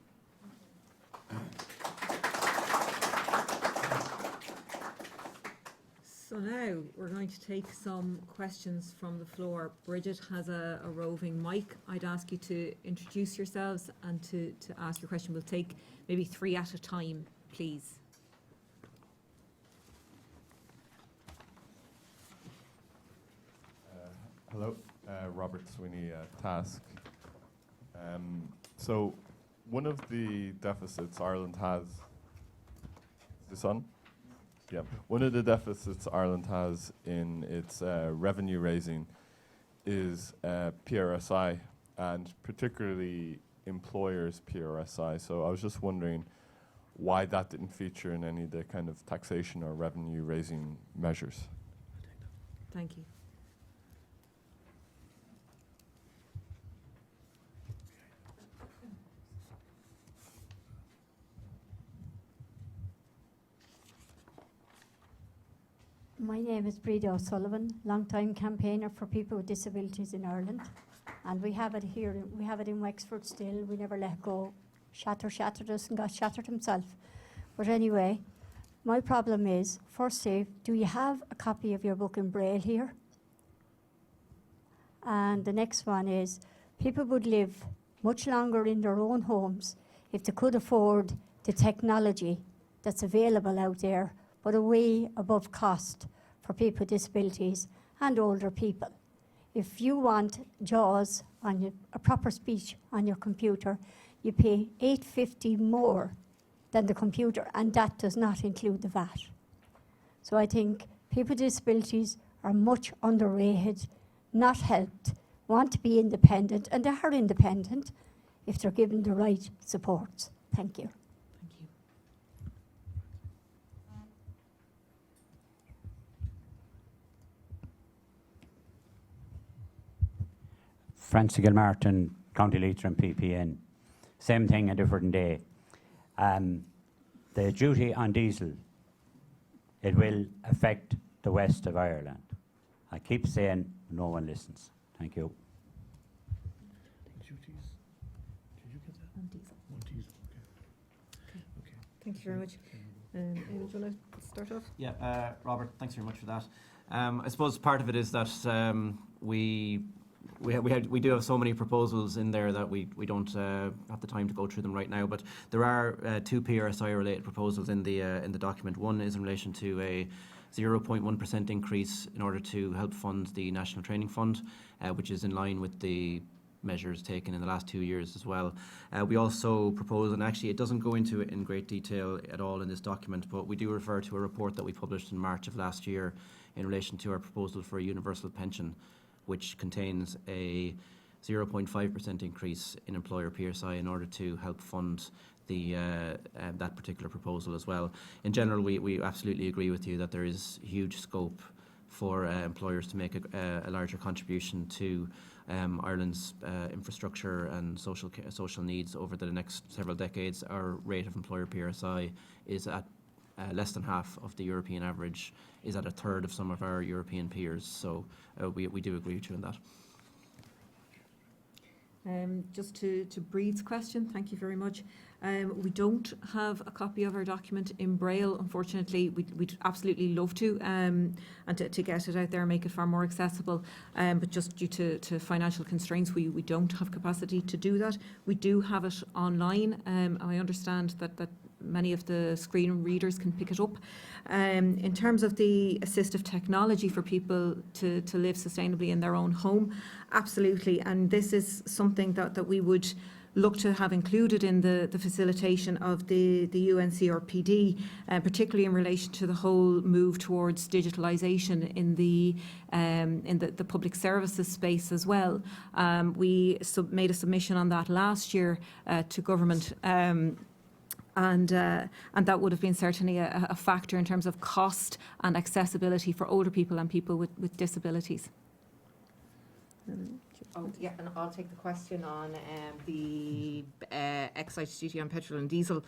So now we're going to take some questions from the floor. Bridget has a roving mic. I'd ask you to introduce yourselves and to ask your question. We'll take maybe 3 at a time, please. Hello, Robert Sweeney, Task. So, one of the deficits Ireland has. Is this on? Yeah. One of the deficits Ireland has in its revenue raising is PRSI, and particularly employers' PRSI. So, I was just wondering why that didn't feature in any of the kind of taxation or revenue raising measures. Thank you. My name is Breda O'Sullivan, long-time campaigner for people with disabilities in Ireland. And we have it here, we have it in Wexford still, we never let go. Shatter shattered us and got shattered himself. But anyway, my problem is, firstly, do you have a copy of your book in Braille here? And the next one is, people would live much longer in their own homes if they could afford the technology that's available out there, but a way above cost for people with disabilities and older people. If you want JAWS on a proper speech on your computer, you pay $8.50 more than the computer, and that does not include the VAT. So I think people with disabilities are much underrated, not helped, want to be independent, and they are independent if they're given the right supports. Thank you. Thank you. Francis Gilmartin, County Leitrim PPN. Same thing, a different day. The duty on diesel, it will affect the west of Ireland. I keep saying no one listens. Thank you. Duties. Did you get that? On diesel. One diesel, okay. Okay. Thank you very much. Amy, do you want to start off? Yeah, Robert, thanks very much for that. I suppose part of it is that we do have so many proposals in there that we don't have the time to go through them right now. But there are 2 PRSI related proposals in the document. One is in relation to a 0.1% increase in order to help fund the National Training Fund, which is in line with the measures taken in the last 2 years as well. We also propose, and actually it doesn't go into it in great detail at all in this document, but we do refer to a report that we published in March of last year in relation to our proposal for a universal pension, which contains a 0.5% increase in employer PRSI in order to help fund the that particular proposal as well. In general, we absolutely agree with you that there is huge scope for employers to make a larger contribution to Ireland's infrastructure and social needs over the next several decades. Our rate of employer PRSI is at less than half of the European average, is at a third of some of our European peers. So we do agree with you on that. Just to Breed's question, thank you very much. We don't have a copy of our document in Braille, unfortunately. We'd absolutely love to, and to get it out there and make it far more accessible. But just due to financial constraints, we don't have capacity to do that. We do have it online. I understand that many of the screen readers can pick it up. In terms of the assistive technology for people to live sustainably in their own home, absolutely. And this is something that we would look to have included in the facilitation of the UNCRPD, particularly in relation to the whole move towards digitalisation in the public services space as well. We made a submission on that last year to government. And that would have been certainly a factor in terms of cost and accessibility for older people and people with disabilities. Oh, yeah, and I'll take the question on the excise duty on petrol and diesel.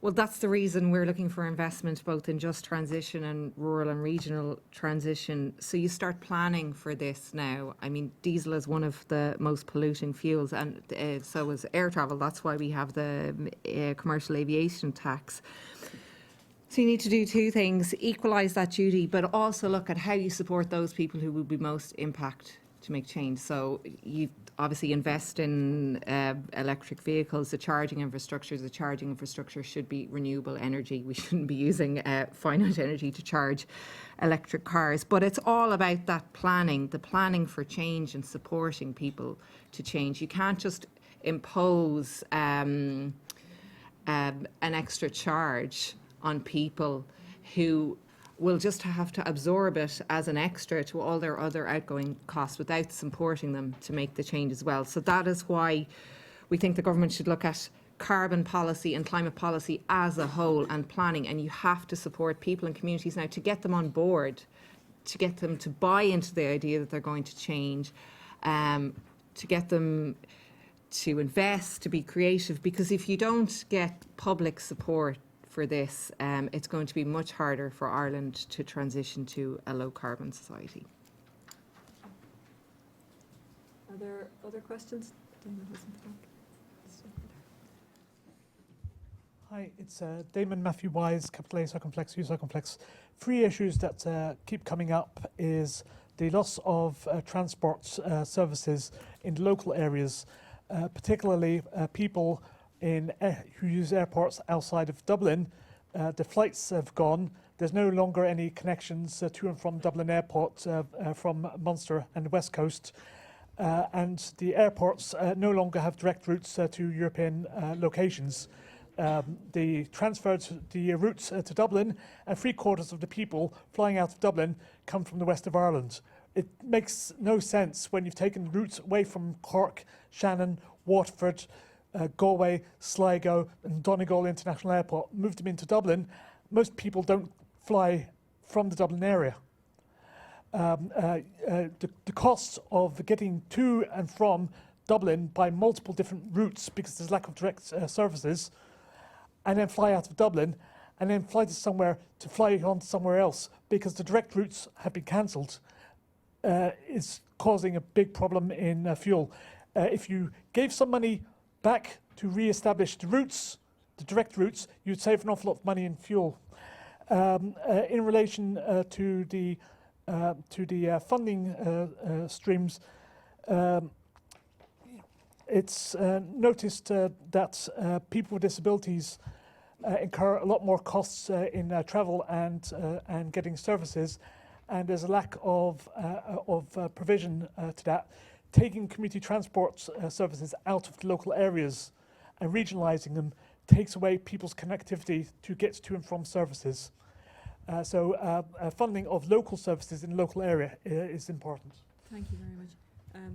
Well, that's the reason we're looking for investment both in just transition and rural and regional transition. So you start planning for this now. I mean, diesel is one of the most polluting fuels, and so is air travel. That's why we have the commercial aviation tax. So you need to do two things: equalise that duty, but also look at how you support those people who will be most impacted to make change. So you obviously invest in electric vehicles, the charging infrastructure. The charging infrastructure should be renewable energy. We shouldn't be using finite energy to charge electric cars. But it's all about that planning, the planning for change and supporting people to change. You can't just impose an extra charge on people who will just have to absorb it as an extra to all their other outgoing costs without supporting them to make the change as well. So that is why we think the government should look at carbon policy and climate policy as a whole and planning. And you have to support people and communities now to get them on board, to get them to buy into the idea that they're going to change, to get them to invest, to be creative. Because if you don't get public support for this, it's going to be much harder for Ireland to transition to a low carbon society. Are there other questions? Hi, it's Damon Matthew Wise, capital A circumflex, U circumflex. Three issues that keep coming up is the loss of transport services in local areas, particularly people who use airports outside of Dublin. The flights have gone. There's no longer any connections to and from Dublin Airport from Munster and the West Coast. And the airports no longer have direct routes to European locations. The routes to Dublin, and 3/4 of the people flying out of Dublin come from the west of Ireland. It makes no sense when you've taken routes away from Cork, Shannon, Waterford, Galway, Sligo and Donegal International Airport, moved them into Dublin. Most people don't fly from the Dublin area. The cost of getting to and from Dublin by multiple different routes, because there's lack of direct services, and then fly out of Dublin, and then fly on to somewhere else, because the direct routes have been cancelled, is causing a big problem in fuel. If you gave some money back to re-establish the direct routes, you'd save an awful lot of money in fuel. In relation to the funding streams, it's noticed that people with disabilities incur a lot more costs in travel and getting services, and there's a lack of provision to that. Taking community transport services out of the local areas and regionalising them takes away people's connectivity to get to and from services. So funding of local services in the local area is important. Thank you very much.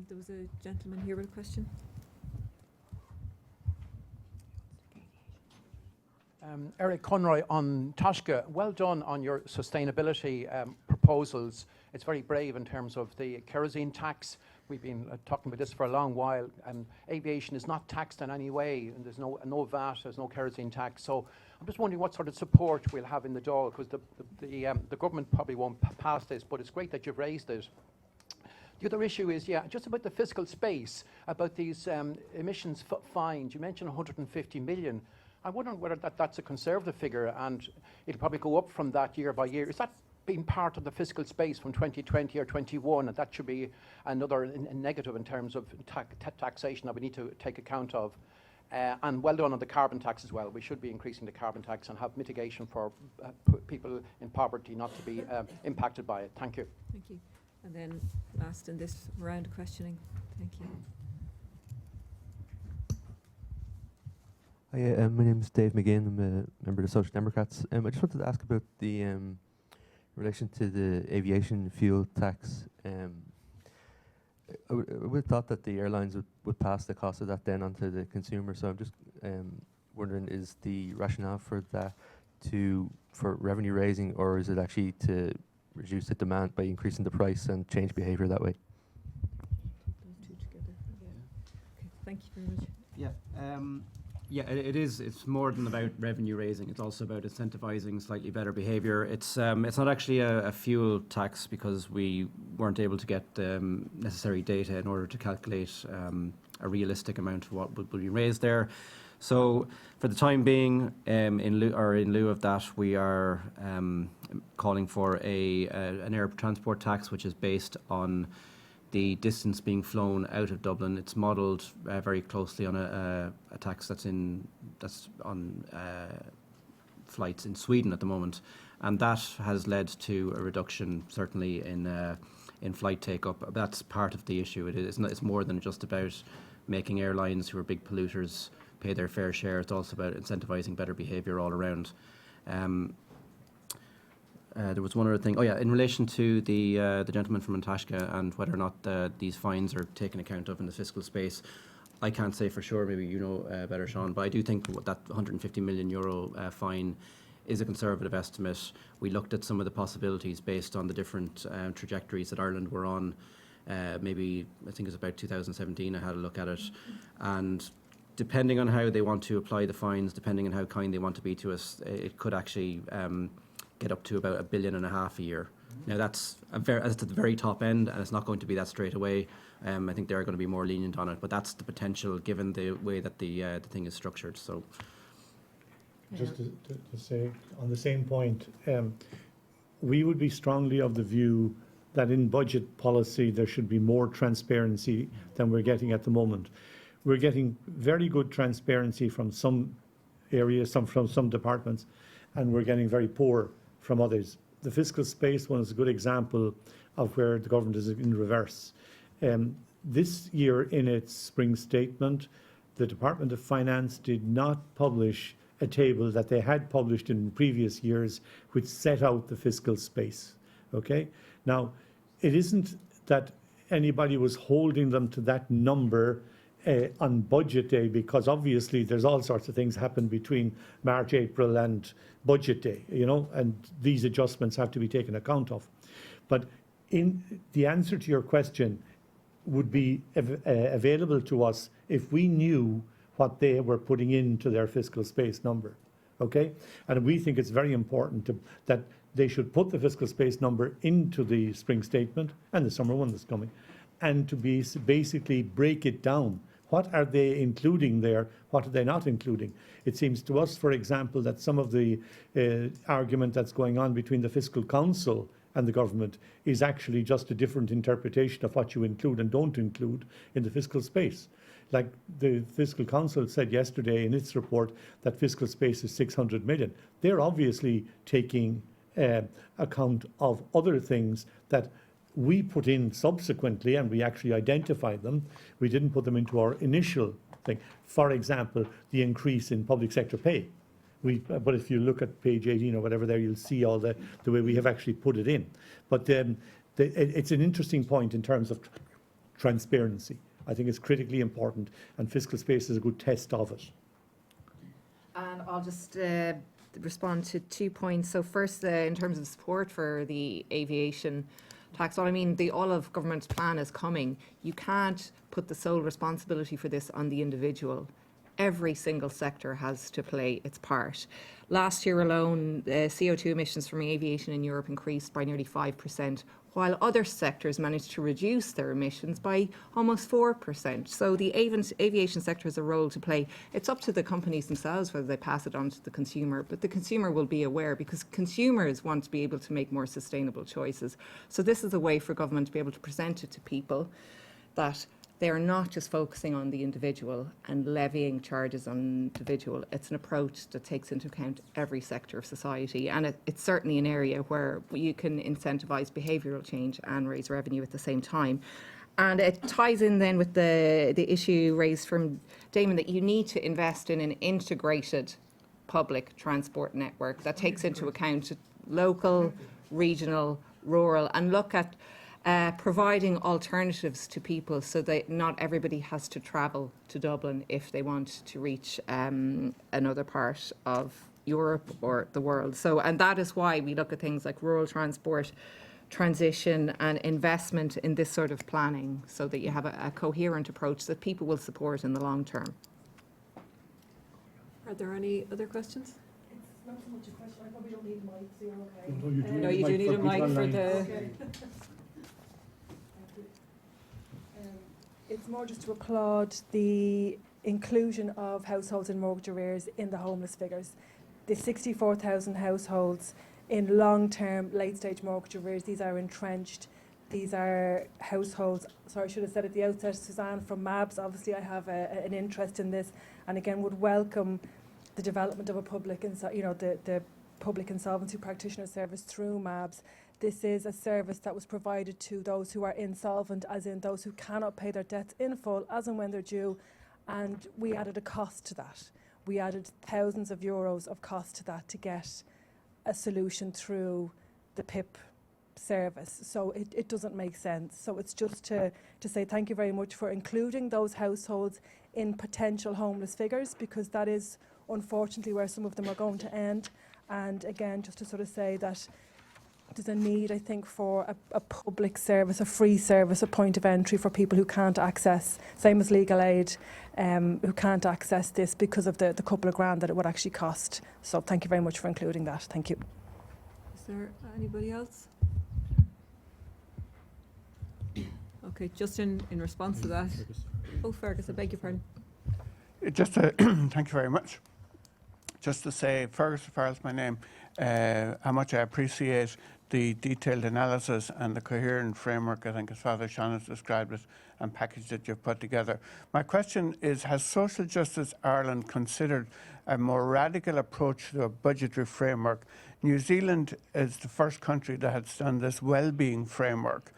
There was a gentleman here with a question. Eric Conroy on Tashka. Well done on your sustainability proposals. It's very brave in terms of the kerosene tax. We've been talking about this for a long while. Aviation is not taxed in any way, and there's no VAT, there's no kerosene tax. So I'm just wondering what sort of support we'll have in the Dáil, because the government probably won't pass this, but it's great that you've raised it. The other issue is, just about the fiscal space, about these emissions fines. You mentioned 150 million. I'm wondering whether that's a conservative figure, and it'll probably go up from that year by year. Is that being part of the fiscal space from 2020 or 21, and that should be another negative in terms of taxation that we need to take account of? And well done on the carbon tax as well. We should be increasing the carbon tax and have mitigation for people in poverty not to be impacted by it. Thank you. Thank you. And then last in this round of questioning. Thank you. Hi, my name is Dave McGinn. I'm a member of the Social Democrats. I just wanted to ask about the in relation to the aviation fuel tax. I would have thought that the airlines would pass the cost of that then onto the consumer. So I'm just wondering, is the rationale for that for revenue raising, or is it actually to reduce the demand by increasing the price and change behaviour that way? Those two together. Okay, thank you very much. It is. It's more than about revenue raising. It's also about incentivising slightly better behaviour. It's not actually a fuel tax, because we weren't able to get necessary data in order to calculate a realistic amount of what would be raised there. So for the time being, in lieu of that, we are calling for an air transport tax, which is based on the distance being flown out of Dublin. It's modelled very closely on a tax that's on flights in Sweden at the moment, and that has led to a reduction, certainly in flight take-up. That's part of the issue. It's more than just about making airlines, who are big polluters, pay their fair share. It's also about incentivising better behaviour all around. There was one other thing. Oh yeah, in relation to the gentleman from Antashka and whether or not these fines are taken account of in the fiscal space, I can't say for sure. Maybe you know better, Sean. But I do think that 150 million euro fine is a conservative estimate. We looked at some of the possibilities based on the different trajectories that Ireland were on. Maybe I think it was about 2017. I had a look at it, and depending on how they want to apply the fines, depending on how kind they want to be to us, it could actually get up to about $1.5 billion a year. Now that's at the very top end, and it's not going to be that straight away. I think they're going to be more lenient on it, but that's the potential given the way that the thing is structured. So, just to say on the same point, we would be strongly of the view that in budget policy there should be more transparency than we're getting at the moment. We're getting very good transparency from some areas, from some departments, and we're getting very poor from others. The fiscal space one is a good example of where the government is in reverse. This year, in its spring statement, the Department of Finance did not publish a table that they had published in previous years, which set out the fiscal space. Okay? Now, it isn't that anybody was holding them to that number on budget day, because obviously there's all sorts of things happen between March, April and budget day, and these adjustments have to be taken account of. But in the answer to your question would be available to us if we knew what they were putting into their fiscal space number, okay? And we think it's very important that they should put the fiscal space number into the spring statement and the summer one that's coming, and to basically break it down. What are they including there? What are they not including? It seems to us, for example, that some of the argument that's going on between the Fiscal Council and the government is actually just a different interpretation of what you include and don't include in the fiscal space. Like the Fiscal Council said yesterday in its report that fiscal space is 600 million. They're obviously taking account of other things that we put in subsequently, and we actually identified them. We didn't put them into our initial thing. For example, the increase in public sector pay. But if you look at page 18 or whatever there, you'll see all the way we have actually put it in. But it's an interesting point in terms of transparency. I think it's critically important, and fiscal space is a good test of it. And I'll just respond to 2 points. So first, in terms of support for the aviation tax, well, I mean, the all-of-government plan is coming. You can't put the sole responsibility for this on the individual. Every single sector has to play its part. Last year alone, CO2 emissions from aviation in Europe increased by nearly 5%, while other sectors managed to reduce their emissions by almost 4%. So the aviation sector has a role to play. It's up to the companies themselves whether they pass it on to the consumer, but the consumer will be aware, because consumers want to be able to make more sustainable choices. So this is a way for government to be able to present it to people that they are not just focusing on the individual and levying charges on the individual. It's an approach that takes into account every sector of society, and it's certainly an area where you can incentivise behavioural change and raise revenue at the same time. And it ties in then with the issue raised from Damon that you need to invest in an integrated public transport network that takes into account local, regional, rural, and look at providing alternatives to people so that not everybody has to travel to Dublin if they want to reach another part of Europe or the world. So, and that is why we look at things like rural transport, transition and investment in this sort of planning, so that you have a coherent approach that people will support in the long term. Are there any other questions? It's not so much a question. I probably don't need a mic, so you're okay. No, you do need a mic for the... Okay. It's more just to applaud the inclusion of households in mortgage arrears in the homeless figures. The 64,000 households in long-term, late-stage mortgage arrears, these are entrenched. These are households, sorry, I should have said at the outset, Suzanne from MABS, obviously I have an interest in this, and again would welcome the development of a public, the public insolvency practitioner service through MABS. This is a service that was provided to those who are insolvent, as in those who cannot pay their debts in full, as and when they're due, and we added a cost to that. We added thousands of euros of cost to that to get a solution through the PIP service. So it doesn't make sense. So it's just to say thank you very much for including those households in potential homeless figures, because that is unfortunately where some of them are going to end. And again, just to sort of say that there's a need, I think, for a public service, a free service, a point of entry for people who can't access, same as legal aid, who can't access this because of the couple of grand that it would actually cost. So thank you very much for including that. Thank you. Is there anybody else? Okay, just in response to that. Oh, Fergus, I beg your pardon. Just to thank you very much. Just to say, Fergus Farrell's my name, how much I appreciate the detailed analysis and the coherent framework, I think, as Father Sean has described it, and package that you've put together. My question is, has Social Justice Ireland considered a more radical approach to a budgetary framework? New Zealand is the first country that has done this wellbeing framework,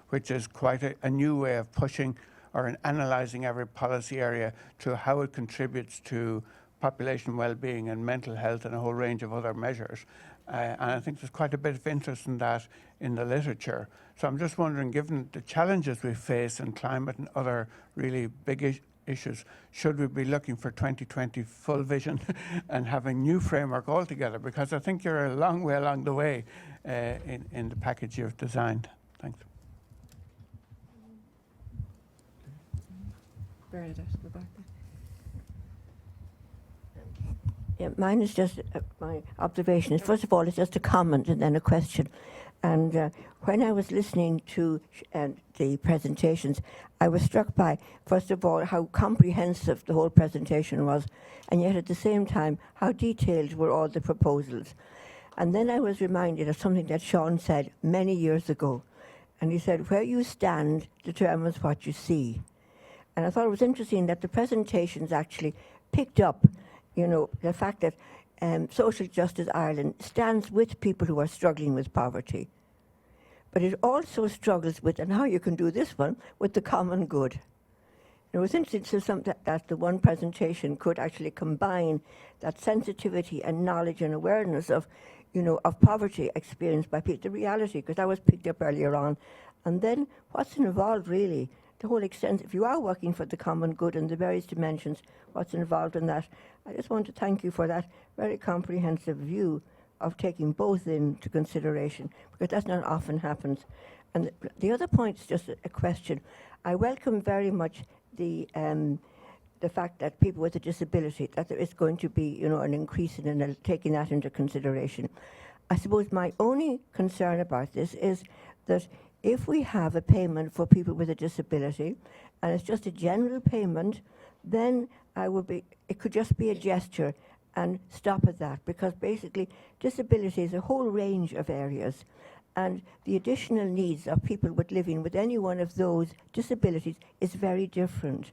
which is quite a new way of pushing or in analysing every policy area to how it contributes to population well-being and mental health and a whole range of other measures. And I think there's quite a bit of interest in that in the literature. So I'm just wondering, given the challenges we face in climate and other really big issues, should we be looking for 2020 full vision and have a new framework altogether? Because I think you're a long way along the way in the package you've designed. Thanks. Bernadette, go back there. Yeah, mine is just my observation. Is first of all, it's just a comment and then a question. And when I was listening to the presentations, I was struck by, first of all, how comprehensive the whole presentation was, and yet at the same time, how detailed were all the proposals. And then I was reminded of something that Sean said many years ago. And he said, where you stand determines what you see. And I thought it was interesting that the presentations actually picked up, the fact that Social Justice Ireland stands with people who are struggling with poverty. But it also struggles with, and how you can do this one, with the common good. It was interesting that the one presentation could actually combine that sensitivity and knowledge and awareness of poverty experienced by people, the reality, because that was picked up earlier on. And then what's involved really, the whole extent, if you are working for the common good and the various dimensions, what's involved in that. I just want to thank you for that very comprehensive view of taking both into consideration, because that's not often happens. And the other point is just a question. I welcome very much the fact that people with a disability, that there is going to be, an increase in taking that into consideration. I suppose my only concern about this is that if we have a payment for people with a disability, and it's just a general payment, then it could just be a gesture and stop at that, because basically disability is a whole range of areas, and the additional needs of people living with any one of those disabilities is very different.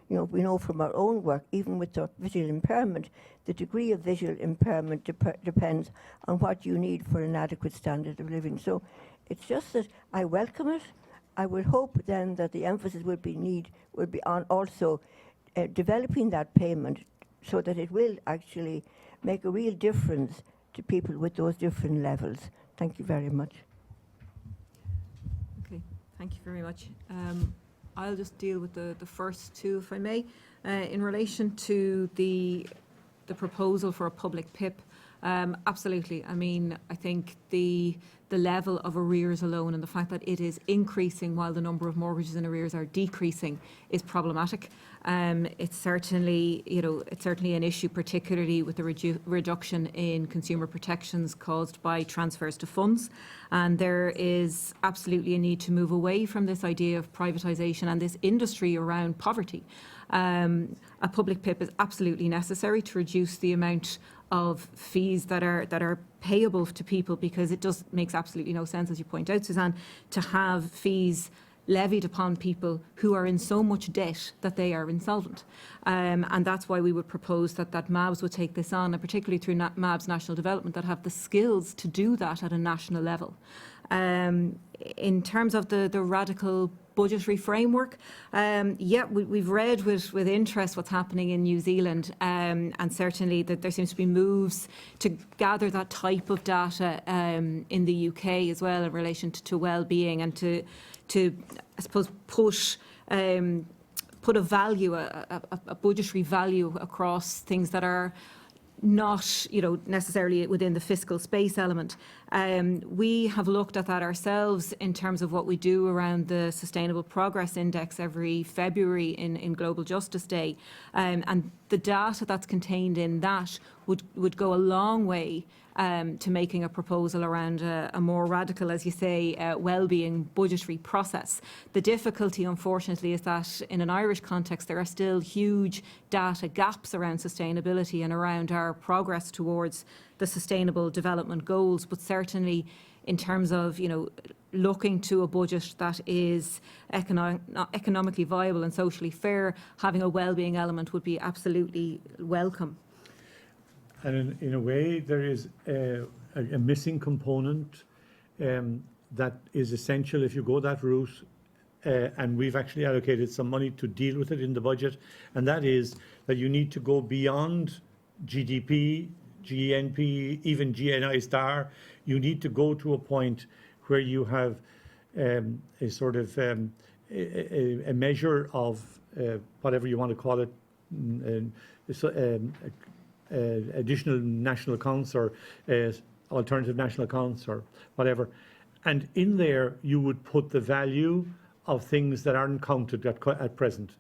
We know from our own work, even with the visual impairment, the degree of visual impairment depends on what you need for an adequate standard of living. So it's just that I welcome it. I would hope then that the emphasis would be on also developing that payment so that it will actually make a real difference to people with those different levels. Thank you very much. Okay, thank you very much. I'll just deal with the first two, if I may. In relation to the proposal for a public PIP, absolutely. I mean, I think the level of arrears alone and the fact that it is increasing while the number of mortgages in arrears are decreasing is problematic. It's certainly, an issue, particularly with the reduction in consumer protections caused by transfers to funds. And there is absolutely a need to move away from this idea of privatisation and this industry around poverty. A public PIP is absolutely necessary to reduce the amount of fees that are payable to people, because it just makes absolutely no sense, as you point out, Suzanne, to have fees levied upon people who are in so much debt that they are insolvent. And that's why we would propose that MABs would take this on, and particularly through MABs National Development, that have the skills to do that at a national level. In terms of the radical budgetary framework, we've read with interest what's happening in New Zealand, and certainly that there seems to be moves to gather that type of data in the UK as well in relation to well-being, and to I suppose put a value, a budgetary value across things that are not, necessarily within the fiscal space element. We have looked at that ourselves in terms of what we do around the Sustainable Progress Index every February in Global Justice Day, and the data that's contained in that would go a long way to making a proposal around a more radical, as you say, well-being budgetary process. The difficulty, unfortunately, is that in an Irish context, there are still huge data gaps around sustainability and around our progress towards the Sustainable Development Goals. But certainly, in terms of looking to a budget that is economically viable and socially fair, having a well-being element would be absolutely welcome. And in a way, there is a missing component that is essential if you go that route, and we've actually allocated some money to deal with it in the budget, and that is that you need to go beyond GDP, GNP, even GNI star. You need to go to a point where you have a sort of a measure of whatever you want to call it, additional national accounts or alternative national accounts or whatever. And in there, you would put the value of things that aren't counted at present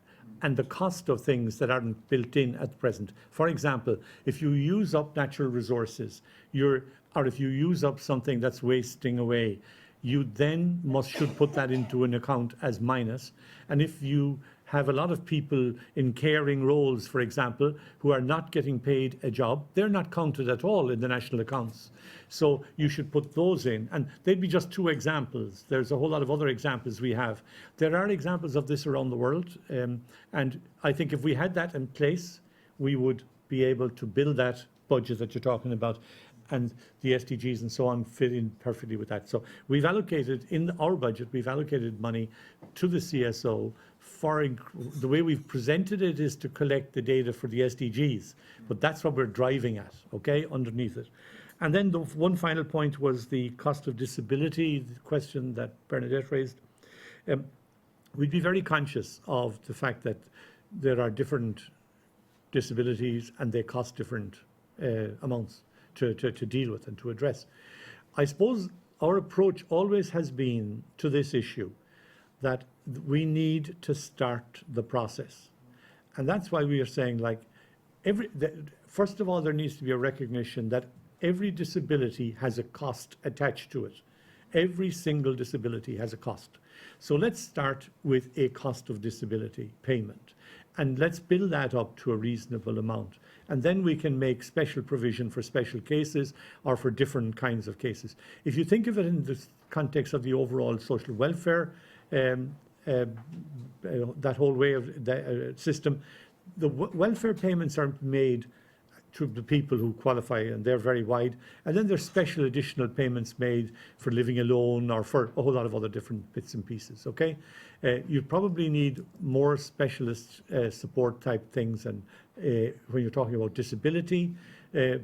and the cost of things that aren't built in at present. For example, if you use up natural resources, or if you use up something that's wasting away, you then should put that into an account as minus. And if you have a lot of people in caring roles, for example, who are not getting paid a job, they're not counted at all in the national accounts. So you should put those in. And they'd be just two examples. There's a whole lot of other examples we have. There are examples of this around the world. And I think if we had that in place, we would be able to build that budget that you're talking about. And the SDGs and so on fit in perfectly with that. So we've allocated, in our budget, we've allocated money to the CSO for, the way we've presented it is to collect the data for the SDGs, but that's what we're driving at, okay, underneath it. And then the one final point was the cost of disability, the question that Bernadette raised. We'd be very conscious of the fact that there are different disabilities and they cost different amounts to deal with and to address. I suppose our approach always has been to this issue that we need to start the process. And that's why we are saying, like, first of all, there needs to be a recognition that every disability has a cost attached to it. Every single disability has a cost. So let's start with a cost of disability payment. And let's build that up to a reasonable amount. And then we can make special provision for special cases or for different kinds of cases. If you think of it in the context of the overall social welfare, that whole way of the system, the welfare payments are made to the people who qualify, and they're very wide. And then there's special additional payments made for living alone or for a whole lot of other different bits and pieces, okay? You probably need more specialist support type things and when you're talking about disability,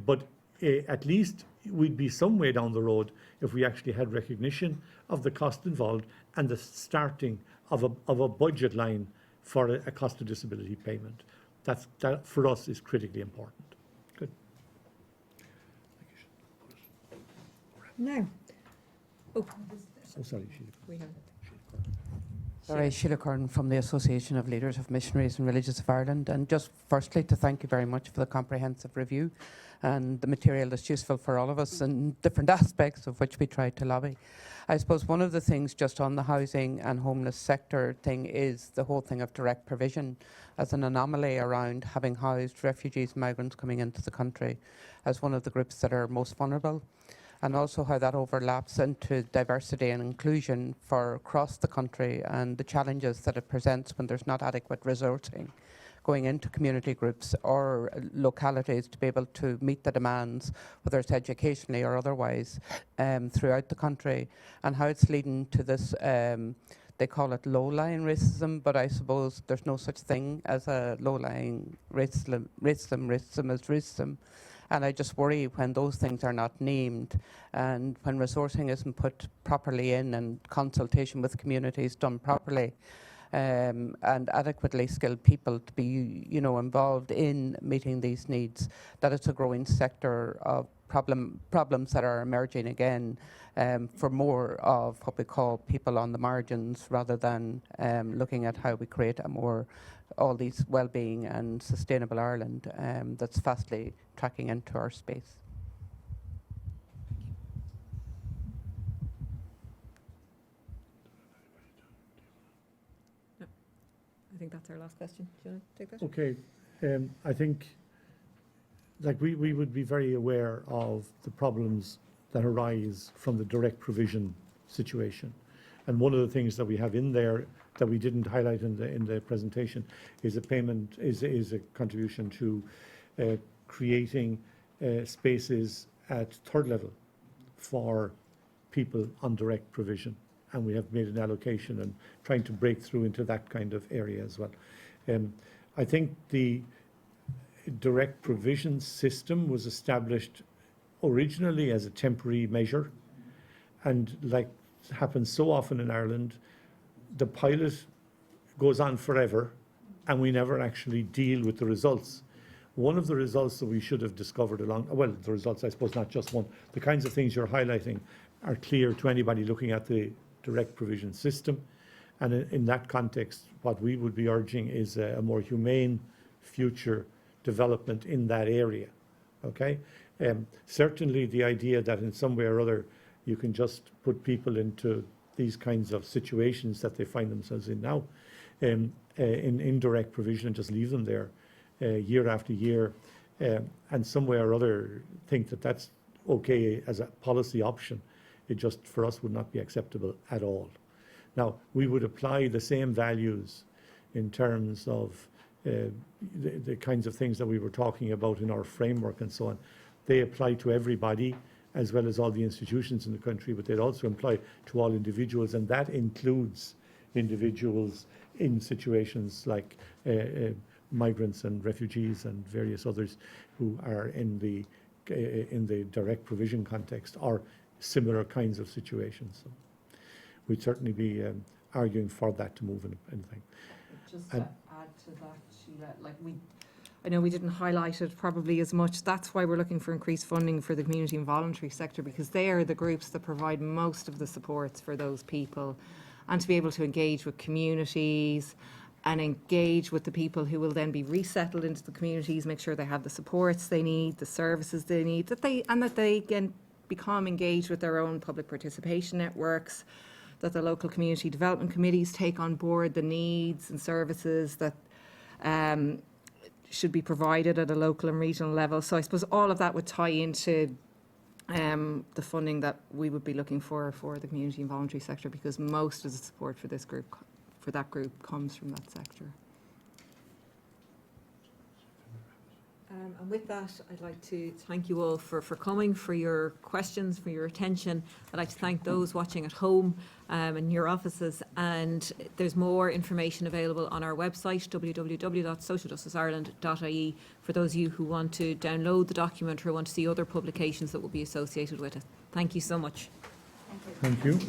but at least we'd be some way down the road if we actually had recognition of the cost involved and the starting of a budget line for a cost of disability payment. That for us is critically important. Good. No. Oh, sorry. we have. Sorry, Sheila Curran from the Association of Leaders of Missionaries and Religious of Ireland. And just firstly, to thank you very much for the comprehensive review and the material that's useful for all of us and different aspects of which we try to lobby. I suppose one of the things just on the housing and homeless sector thing is the whole thing of direct provision as an anomaly around having housed refugees, migrants coming into the country as one of the groups that are most vulnerable, and also how that overlaps into diversity and inclusion for across the country and the challenges that it presents when there's not adequate resourcing going into community groups or localities to be able to meet the demands, whether it's educationally or otherwise, throughout the country, and how it's leading to this, they call it low-lying racism, but I suppose there's no such thing as a low-lying racism is racism. And I just worry when those things are not named and when resourcing isn't put properly in and consultation with communities done properly, and adequately skilled people to be, involved in meeting these needs, that it's a growing sector of problems that are emerging again for more of what we call people on the margins, rather than looking at how we create a more all these well-being and sustainable Ireland that's fastly tracking into our space. I think that's our last question. Do you want to take that? Okay, I think we would be very aware of the problems that arise from the direct provision situation. And one of the things that we have in there that we didn't highlight in the presentation is a payment, is a contribution to creating spaces at third level for people on direct provision. And we have made an allocation and trying to break through into that kind of area as well. I think the direct provision system was established originally as a temporary measure, and like happens so often in Ireland, the pilot goes on forever and we never actually deal with the results. One of the results that we should have discovered the results, I suppose, not just one, the kinds of things you're highlighting are clear to anybody looking at the direct provision system. And in that context, what we would be urging is a more humane future development in that area, okay? Certainly the idea that in some way or other you can just put people into these kinds of situations that they find themselves in now, in indirect provision, and just leave them there year after year, and some way or other think that that's okay as a policy option, it just for us would not be acceptable at all. Now, we would apply the same values in terms of the kinds of things that we were talking about in our framework and so on. They apply to everybody, as well as all the institutions in the country, but they'd also apply to all individuals, and that includes individuals in situations like migrants and refugees and various others who are in the direct provision context or similar kinds of situations. So we'd certainly be arguing for that to move in anything. Just to add to that, Sheila, I know we didn't highlight it probably as much. That's why we're looking for increased funding for the community and voluntary sector, because they are the groups that provide most of the supports for those people, and to be able to engage with communities and engage with the people who will then be resettled into the communities, make sure they have the supports they need, the services they need, that they can become engaged with their own public participation networks, that the local community development committees take on board the needs and services that should be provided at a local and regional level. So I suppose all of that would tie into the funding that we would be looking for the community and voluntary sector, because most of the support for that group comes from that sector. And with that, I'd like to thank you all for coming, for your questions, for your attention. I'd like to thank those watching at home in your offices. And there's more information available on our website, www.socialjusticeireland.ie, for those of you who want to download the document or want to see other publications that will be associated with it. Thank you so much. Thank you.